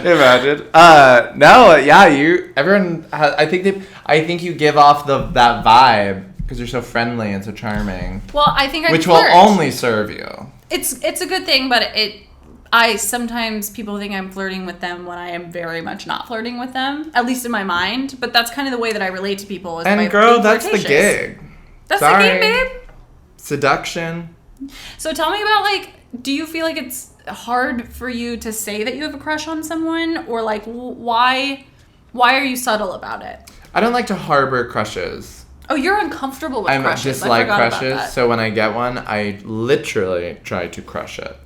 Imagine. Everyone has, I think you give off that vibe because you're so friendly and so charming. Well, I think which will only serve you. It's a good thing, but sometimes people think I'm flirting with them when I am very much not flirting with them, at least in my mind. But that's kind of the way that I relate to people. And girl, that's the gig. That's the gig, babe. Seduction. So tell me about, like, do you feel like it's hard for you to say that you have a crush on someone, or like why are you subtle about it? I don't like to harbor crushes. Oh, you're uncomfortable with crushes. I dislike crushes, so when I get one, I literally try to crush it.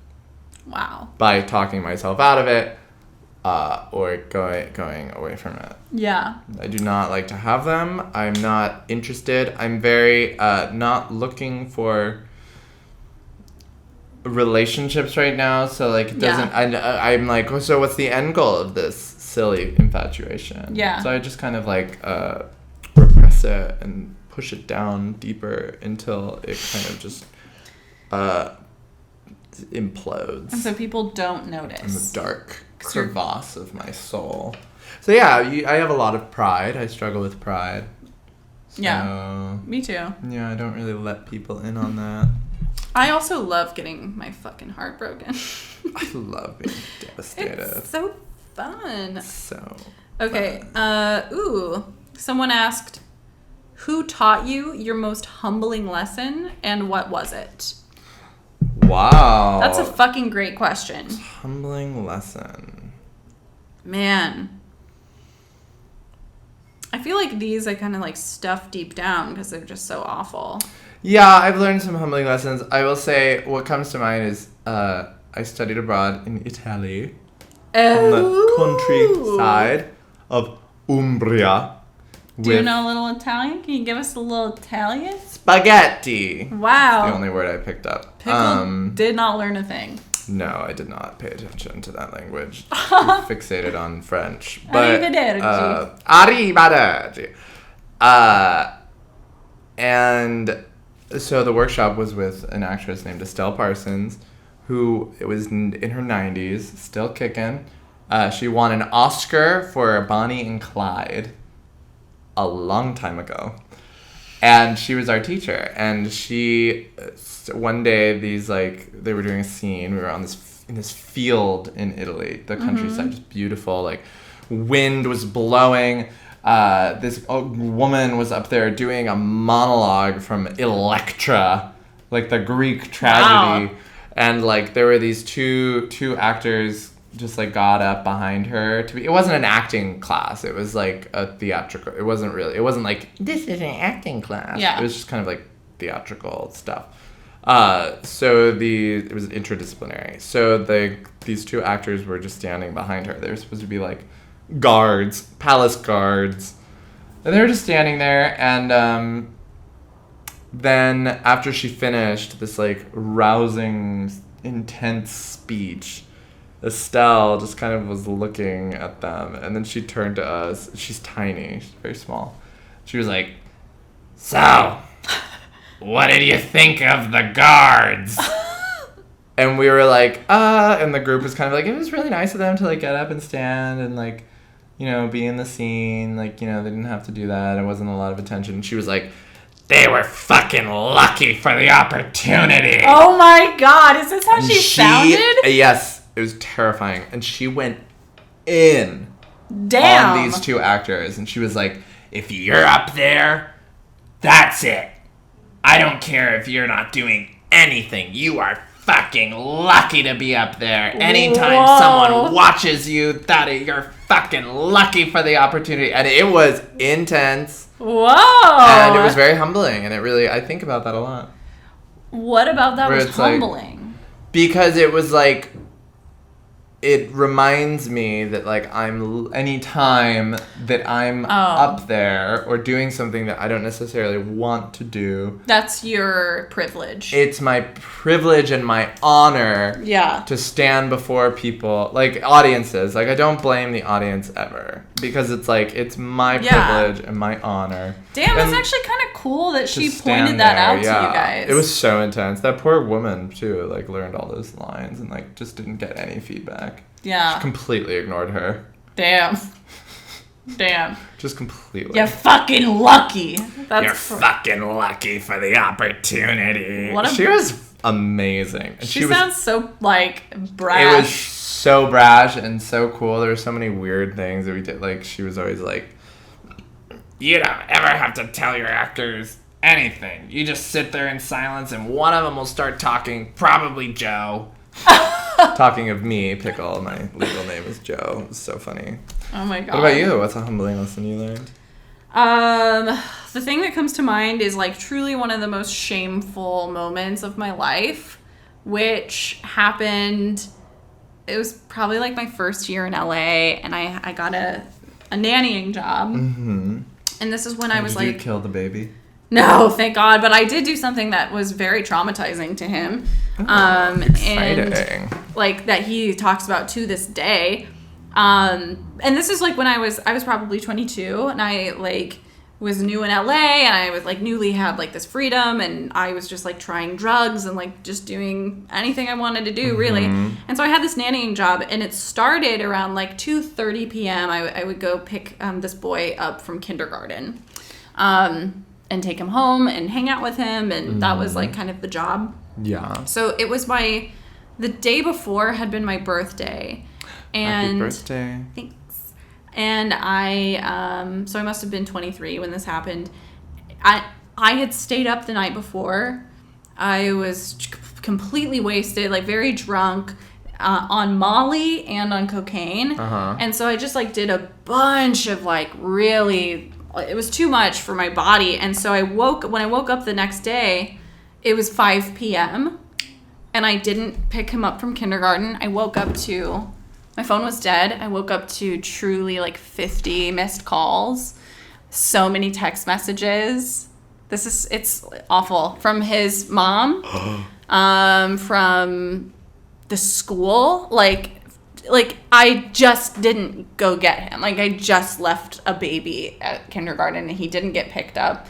Wow. By talking myself out of it, or going away from it. Yeah. I do not like to have them. I'm not interested. I'm very not looking for relationships right now, so like it doesn't. I'm like, so what's the end goal of this silly infatuation? Yeah. So I just kind of like repress it and push it down deeper until it kind of just implodes. And so people don't notice. In the dark crevasse of my soul. So yeah, I have a lot of pride. I struggle with pride. So, yeah. Me too. Yeah, I don't really let people in on that. I also love getting my fucking heart broken. I love being devastated. It's so fun. So okay. Fun. Someone asked, who taught you your most humbling lesson and what was it? Wow. That's a fucking great question. Humbling lesson. Man. I feel like these I kind of like stuff deep down because they're just so awful. Yeah, I've learned some humbling lessons. I will say what comes to mind is I studied abroad in Italy. On the countryside of Umbria. Do you know a little Italian? Can you give us a little Italian? Spaghetti. Wow. That's the only word I picked up. Pickle did not learn a thing. No, I did not pay attention to that language. Fixated on French. But, arrivederci. And so the workshop was with an actress named Estelle Parsons, who was in her 90s, still kicking. She won an Oscar for Bonnie and Clyde a long time ago. And she was our teacher. And she, one day, they were doing a scene. We were in this field in Italy. The countryside, just beautiful. Like, wind was blowing. This woman was up there doing a monologue from Electra, like the Greek tragedy. Wow. And, like, there were these two actors just, like, got up behind her it wasn't an acting class. It was, like, a theatrical. It wasn't like, this is an acting class. Yeah. It was just kind of, like, theatrical stuff. It was interdisciplinary. So these two actors were just standing behind her. They were supposed to be, like, guards, palace guards. And they were just standing there, and then after she finished this, like, rousing, intense speech, Estelle just kind of was looking at them, and then she turned to us. She's tiny. She's very small. She was like, "So, what did you think of the guards?" And we were like, and the group was kind of like, it was really nice of them to, like, get up and stand and, like, you know, be in the scene. Like, you know, they didn't have to do that. It wasn't a lot of attention. And she was like, "They were fucking lucky for the opportunity." Oh my God. Is this how she sounded? Yes. It was terrifying. And she went in on these two actors. And she was like, "If you're up there, that's it. I don't care if you're not doing anything. You are fucking lucky to be up there. Anytime someone watches you, you're fucking lucky for the opportunity." And it was intense. Whoa. And it was very humbling. And I think about that a lot. What about that Where was it's like- humbling? Because it was like, it reminds me that like anytime that I'm up there or doing something that I don't necessarily want to do, That's your privilege. it's my privilege and my honor to stand before people, like audiences. Like I don't blame the audience ever because it's like it's my privilege and my honor. Damn, that's actually kind of cool that she pointed that out to you guys. It was so intense. That poor woman too, like learned all those lines and like just didn't get any feedback. Yeah. Just completely ignored her. Damn. Just completely. You're fucking lucky. You're fucking lucky for the opportunity. She was amazing. And she sounds so, like, brash. It was so brash and so cool. There were so many weird things that we did. Like, she was always like, you don't ever have to tell your actors anything. You just sit there in silence and one of them will start talking, probably Joe. Talking of me, Pickle, my legal name is Joe. It's so funny. Oh my god. What about you? What's a humbling lesson you learned? The thing that comes to mind is like truly one of the most shameful moments of my life, which happened, it was probably like my first year in LA, and I got a nannying job. Mm-hmm. And this is when I was like... Did you kill the baby? No, thank God. But I did do something that was very traumatizing to him. Exciting. And like that he talks about to this day. And this is like when I was probably 22 and I like was new in LA and I was like newly had like this freedom and I was just like trying drugs and like just doing anything I wanted to do really. And so I had this nannying job and it started around like 2:30 p.m. I would go pick this boy up from kindergarten. And take him home and hang out with him. And that was like kind of the job. Yeah. So it was the day before had been my birthday. And happy birthday. Thanks. And so I must have been 23 when this happened. I had stayed up the night before. I was completely wasted, like very drunk, on Molly and on cocaine. And so I just like did a bunch of like really... It was too much for my body. And so when I woke up the next day, it was 5 p.m. and I didn't pick him up from kindergarten. I woke up to, my phone was dead. I woke up to truly like 50 missed calls, so many text messages. It's awful. From his mom, from the school, like I just didn't go get him. Like I just left a baby at kindergarten and he didn't get picked up.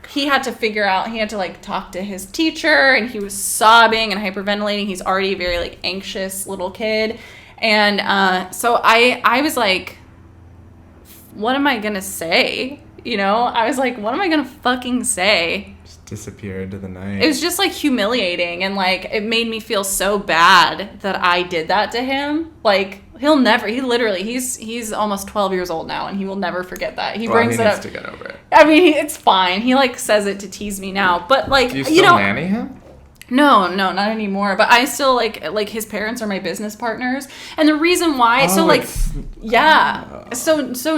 He had to like talk to his teacher and he was sobbing and hyperventilating. He's already a very like anxious little kid. And so I was like, what am I going to say? You know, I was like, what am I going to fucking say? Disappear into the night. It was just like humiliating and like it made me feel so bad that I did that to him. Like he's almost 12 years old now and he will never forget that. He brings it up. He needs to get over it. I mean, it's fine. He like says it to tease me now, but like, do you still nanny him? No, not anymore. But I still like his parents are my business partners, and the reason why. So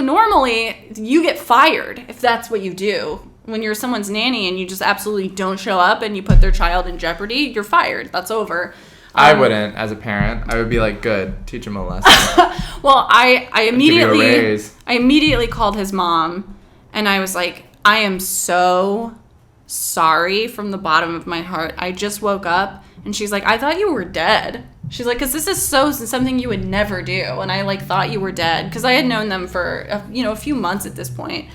normally you get fired if that's what you do. When you're someone's nanny and you just absolutely don't show up and you put their child in jeopardy, you're fired. That's over. I wouldn't, as a parent. I would be like, good, teach him a lesson. Well, I immediately called his mom, and I was like, I am so sorry from the bottom of my heart. I just woke up, and she's like, I thought you were dead. She's like, because this is something you would never do, and I like thought you were dead because I had known them for a few months at this point.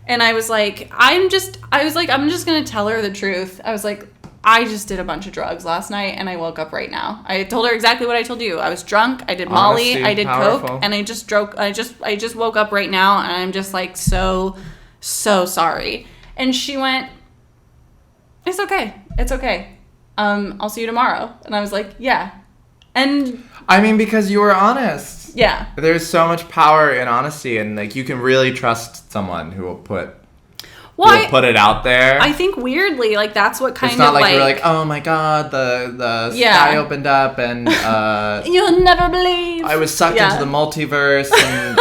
And I was like, I'm just going to tell her the truth. I was like, I just did a bunch of drugs last night and I woke up right now. I told her exactly what I told you. I was drunk. I did Molly. Honesty, I did powerful. coke. And I just woke up right now and I'm just like so sorry. And she went, it's okay. It's okay. I'll see you tomorrow. And I was like, yeah. And I mean, because you were honest. Yeah. There's so much power in honesty, and like you can really trust someone who will put it out there. I think weirdly, like that's what kind of it's not like you're like, oh my god, the sky opened up and you'll never believe. I was sucked into the multiverse and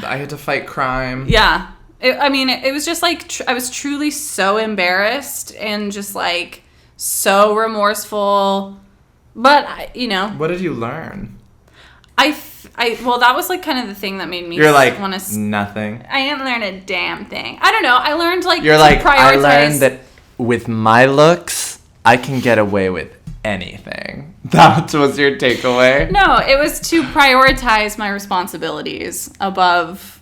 I had to fight crime. Yeah. It was just like I was truly so embarrassed and just like so remorseful. But, you know. What did you learn? Well, that was, like, kind of the thing that made me want to... nothing. I didn't learn a damn thing. I don't know. I learned, like, You're to like, prioritize. I learned that with my looks, I can get away with anything. That was your takeaway? No, it was to prioritize my responsibilities above,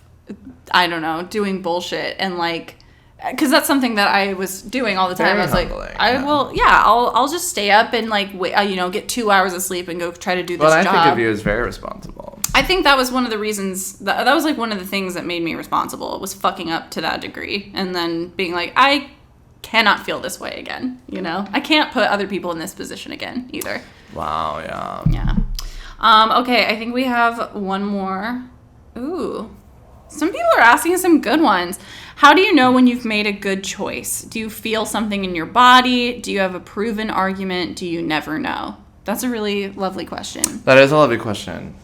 I don't know, doing bullshit and, like... Because that's something that I was doing all the time. Very I was humbling, like, I'll just stay up and, like, get 2 hours of sleep and go try to do this job. Well, I think of you as very responsible. I think that was one of the reasons, that was, like, one of the things that made me responsible, was fucking up to that degree. And then being like, I cannot feel this way again, you know? I can't put other people in this position again, either. Wow, yeah. Yeah. Okay, I think we have one more. Ooh. Some people are asking some good ones. How do you know when you've made a good choice? Do you feel something in your body? Do you have a proven argument? Do you never know? That's a really lovely question. That is a lovely question.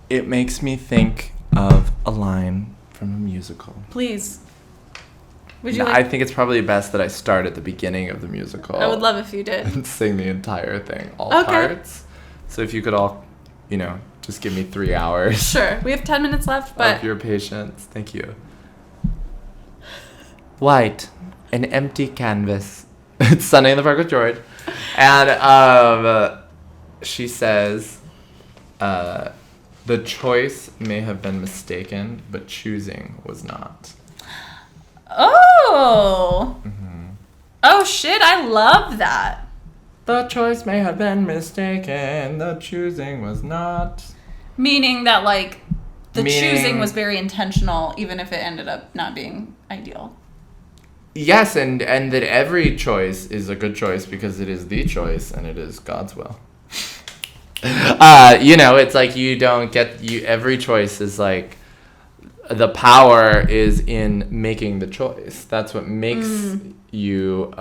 It makes me think of a line from a musical. Please. I think it's probably best that I start at the beginning of the musical. I would love if you did. And sing the entire thing, all okay. parts. So if you could all, just give me 3 hours. Sure. We have 10 minutes left, but... Of your patience. Thank you. White, an empty canvas. It's Sunday in the Park with George. And she says, the choice may have been mistaken, but choosing was not. Oh! Mm-hmm. Oh, shit, I love that. The choice may have been mistaken, the choosing was not. Meaning that, like, choosing was very intentional, even if it ended up not being ideal. Yes, and that every choice is a good choice because it is the choice and it is God's will. It's like you don't get... every choice is like... The power is in making the choice. That's what makes you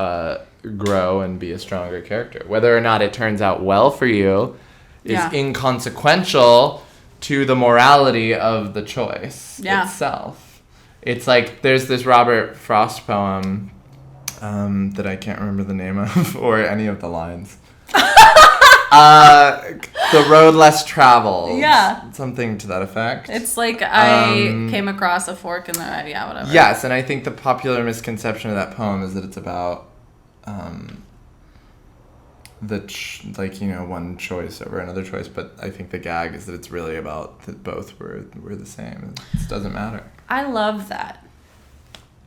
grow and be a stronger character. Whether or not it turns out well for you is inconsequential to the morality of the choice itself. It's like there's this Robert Frost poem that I can't remember the name of or any of the lines. The road less traveled. Yeah. Something to that effect. It's like I came across a fork in the road. Yeah, whatever. Yes, and I think the popular misconception of that poem is that it's about one choice over another choice, but I think the gag is that it's really about that both were the same. It doesn't matter. I love that.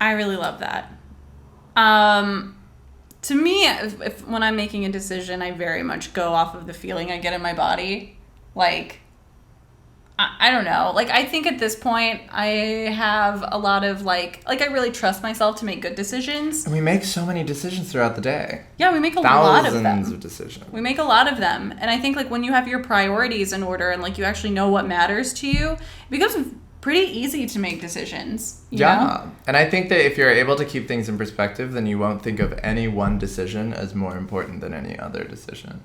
I really love that. To me, if when I'm making a decision, I very much go off of the feeling I get in my body. Like, I don't know. Like, I think at this point, I have a lot of, like I really trust myself to make good decisions. And we make so many decisions throughout the day. Yeah, we make lot of them. Thousands of decisions. We make a lot of them. And I think, like, when you have your priorities in order and, like, you actually know what matters to you, it becomes pretty easy to make decisions. You know? And I think that if you're able to keep things in perspective, then you won't think of any one decision as more important than any other decision.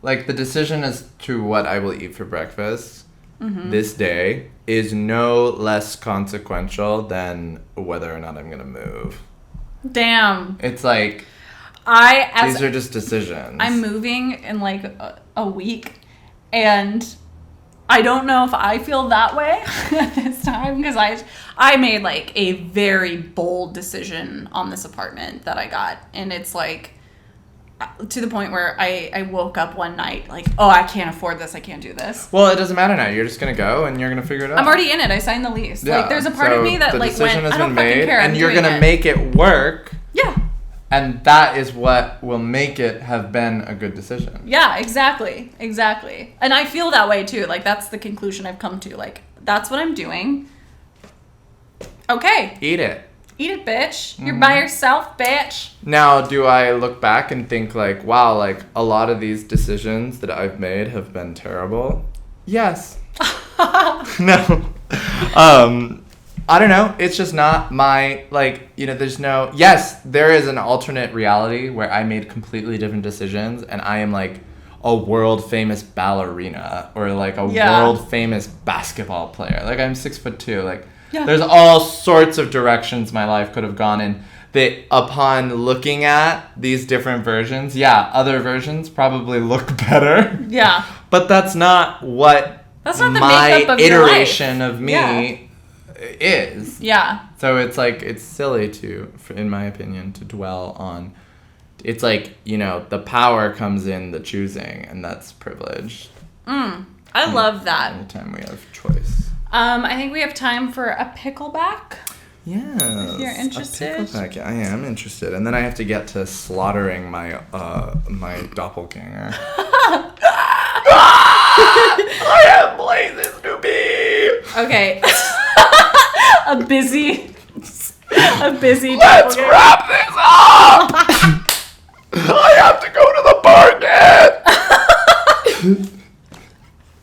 Like, the decision as to what I will eat for breakfast this day is no less consequential than whether or not I'm going to move. Damn. It's like, these are just decisions. I'm moving in, like, a week, and I don't know if I feel that way at this time, because I made, like, a very bold decision on this apartment that I got, and it's, like, to the point where I woke up one night, like, oh, I can't afford this, I can't do this. Well, it doesn't matter now. You're just going to go, and you're going to figure it out. I'm already in it. I signed the lease. Yeah. Like, there's a part of me that, like, went, I don't fucking care, and you're going to make it work. Yeah. And that is what will make it have been a good decision. Yeah, exactly. Exactly. And I feel that way, too. Like, that's the conclusion I've come to. Like, that's what I'm doing. Okay. Eat it. Eat it, bitch. You're by yourself, bitch. Now, do I look back and think, like, wow, like, a lot of these decisions that I've made have been terrible? Yes. No. I don't know. It's just not my, like, there's no... Yes, there is an alternate reality where I made completely different decisions and I am, like, a world-famous ballerina or, like, a world-famous basketball player. Like, I'm 6'2". Like, there's all sorts of directions my life could have gone in that upon looking at these different versions, other versions probably look better. Yeah. But that's not what the my makeup of iteration your life. of me is. Yeah. So it's like, it's silly in my opinion, to dwell on. It's like, the power comes in the choosing, and that's privilege. I love that. Anytime we have choice. I think we have time for a pickleback. Yes. If you're interested. A pickleback. I am interested. And then I have to get to slaughtering my doppelganger. I have places to be. Okay. a busy Let's doppelganger. wrap this up. I have to go to the market.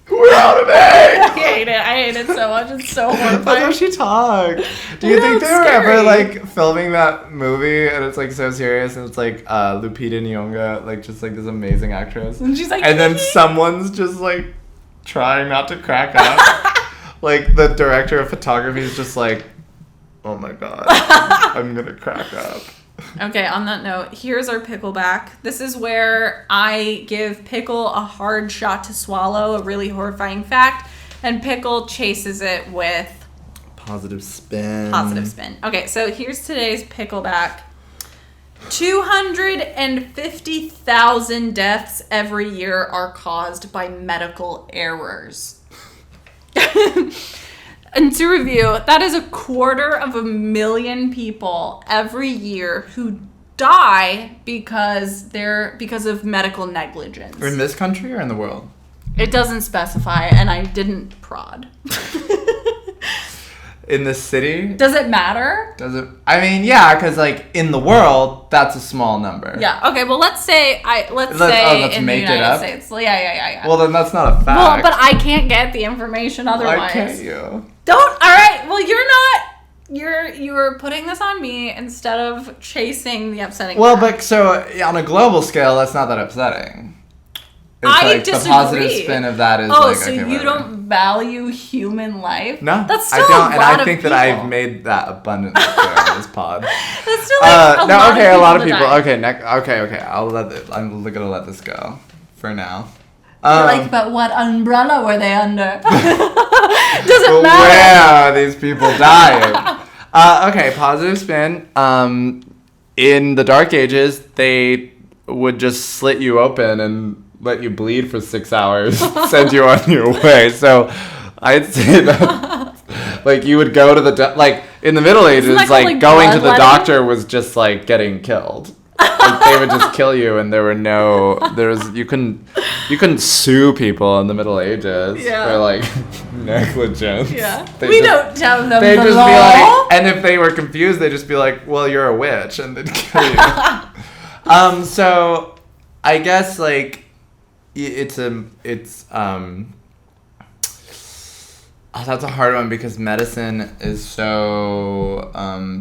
We're out of eggs. I hate it so much. It's so horrifying. That's how she talked. Do you think they were ever like filming that movie and it's like so serious and it's like Lupita Nyong'o, like just like this amazing actress, And she's like, and then someone's just like trying not to crack up. Like the director of photography is just like, oh my god, I'm gonna crack up. Okay, on that note, here's our pickleback. This is where I give Pickle a hard shot to swallow, a really horrifying fact, and Pickle chases it with Positive spin. Okay, so here's today's pickleback. 250,000 deaths every year are caused by medical errors. And to review, that is 250,000 people every year who die because of medical negligence. In this country or in the world? It doesn't specify, and I didn't prod. In the city? Does it matter? Does it? I mean, yeah, because like in the world, that's a small number. Yeah. Okay. Well, let's say let's in the make it United up? States. Yeah. Well, then that's not a fact. Well, but I can't get the information otherwise. Why can't you? Don't. All right. Well, you're putting this on me instead of chasing the upsetting. Well, fact. but so on a global scale, that's not that upsetting. It's I like disagree. The positive spin of that is so okay, you whatever. don't value human life? No, that's still I don't, a lot and I think of that people. I've made that abundantly clear on this pod. That's still like a lot of people. Okay, okay. I'm gonna let this go for now. But what umbrella were they under? Doesn't matter. Where are these people dying? Okay, positive spin. In the Dark Ages, they would just slit you open and let you bleed for 6 hours, send you on your way. So I'd say that, like, you would go to like, in the Middle Ages, like going to the doctor was just, like, getting killed. Like, they would just kill you, and you couldn't sue people in the Middle Ages for, like, negligence. Yeah. Don't tell them they'd the just law. be like, and if they were confused, they'd just be like, well, you're a witch, and they'd kill you. So I guess, like, that's a hard one because medicine is so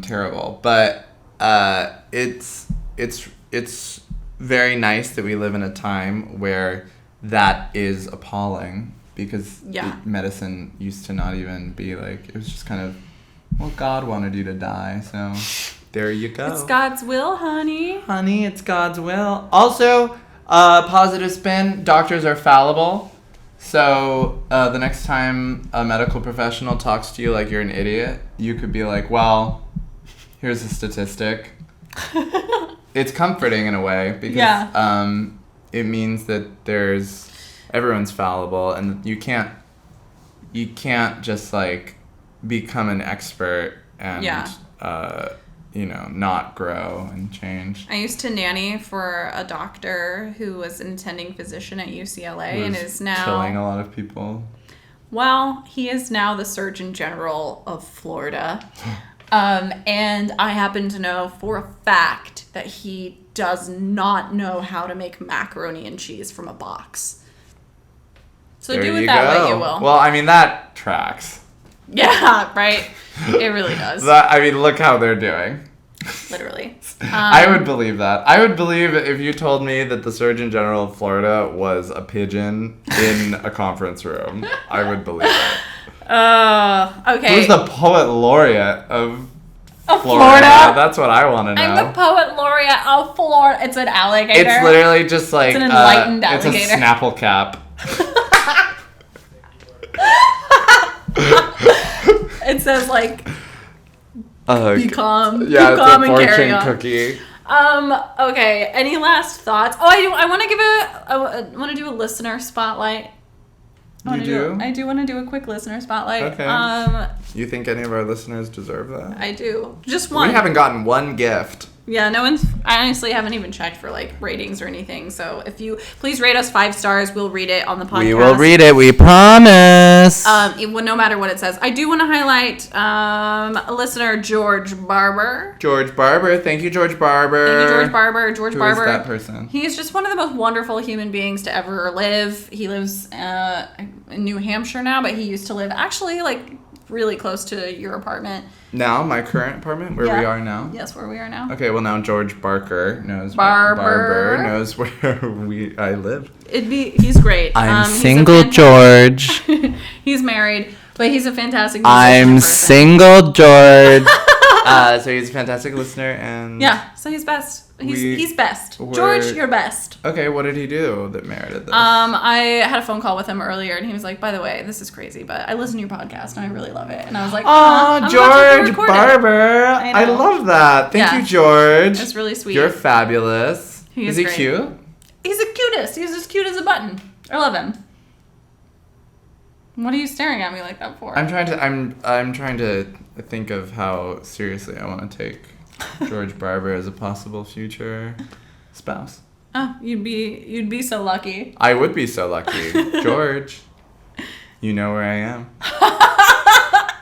terrible, but it's very nice that we live in a time where that is appalling because medicine used to not even be like, it was just kind of, well, God wanted you to die, so there you go. It's God's will, honey. Honey, it's God's will. Also, positive spin, doctors are fallible. So the next time a medical professional talks to you like you're an idiot, you could be like, well, here's a statistic. It's comforting in a way because it means that everyone's fallible and you can't just like become an expert and not grow and change. I used to nanny for a doctor who was an attending physician at UCLA and is now killing a lot of people. Well, he is now the Surgeon General of Florida. And I happen to know for a fact that he does not know how to make macaroni and cheese from a box. So there do with you that go. what you will. Well, I mean, that tracks. Yeah, right? It really does. Look how they're doing. Literally. I would believe that. I would believe if you told me that the Surgeon General of Florida was a pigeon in a conference room. I would believe it. Okay. Who's the poet laureate of Of Florida? That's what I want to know. I'm the poet laureate of Florida. It's an alligator. It's literally just like it's an enlightened alligator. It's a Snapple cap. It says like be calm. Yeah, be calm it's a and carry fortune on. cookie. Okay. Any last thoughts? Oh, I want to give I want to do a listener spotlight. I do want to do a quick listener spotlight. Okay. You think any of our listeners deserve that? I do. Just one. We haven't gotten one gift. Yeah, no one's. I honestly haven't even checked for like ratings or anything. So if you please rate us 5 stars, we'll read it on the podcast. We will read it. We promise. No matter what it says. I do want to highlight a listener, George Barber. George Barber. Thank you, George Barber. Thank you, George Barber. George Barber. Who is that person? He is just one of the most wonderful human beings to ever live. He lives in New Hampshire now, but he used to live actually like really close to your apartment. Now, my current apartment, where we are now? Yes, where we are now. Okay, well now George Barber knows where I live. He's great. I'm single George. He's married, but he's a fantastic I'm person. single George. So he's a fantastic listener and so he's best. He's best. George, you're best. Okay, what did he do that merited this? I had a phone call with him earlier, and he was like, "By the way, this is crazy, but I listen to your podcast, and I really love it." And I was like, "Oh, George Barber, I love that. Thank you, George. It's really sweet. You're fabulous. Is he great. Cute? He's the cutest. He's as cute as a button. I love him. What are you staring at me like that for? I'm trying to think of how seriously I want to take George Barber as a possible future spouse. Oh, you'd be so lucky. I would be so lucky. George, you know where I am.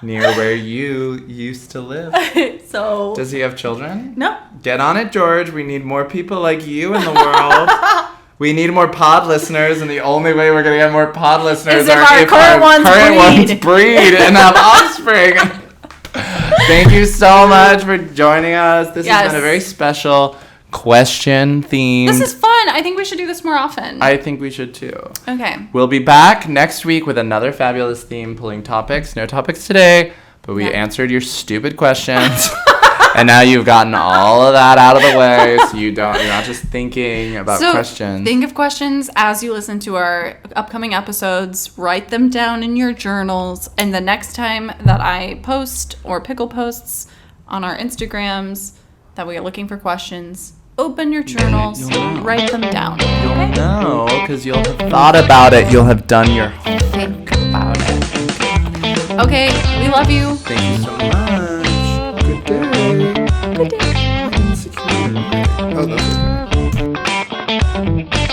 Near where you used to live. So does he have children? No. Get on it, George. We need more people like you in the world. We need more pod listeners, and the only way we're going to get more pod listeners is if our current ones breed and have offspring. Thank you so much for joining us. This has been a very special question theme. This is fun. I think we should do this more often. I think we should too. Okay. We'll be back next week with another fabulous theme, pulling topics. No topics today, but we answered your stupid questions. And now you've gotten all of that out of the way, so you're not just thinking about questions. Think of questions as you listen to our upcoming episodes. Write them down in your journals. And the next time that I post or Pickle posts on our Instagrams that we are looking for questions, open your journals, write them down. You'll know, because you'll have thought about it. You'll have done your homework. Think about it. Okay, we love you. Thank you so much. Good day. Good day. I'm insecure. Oh, that's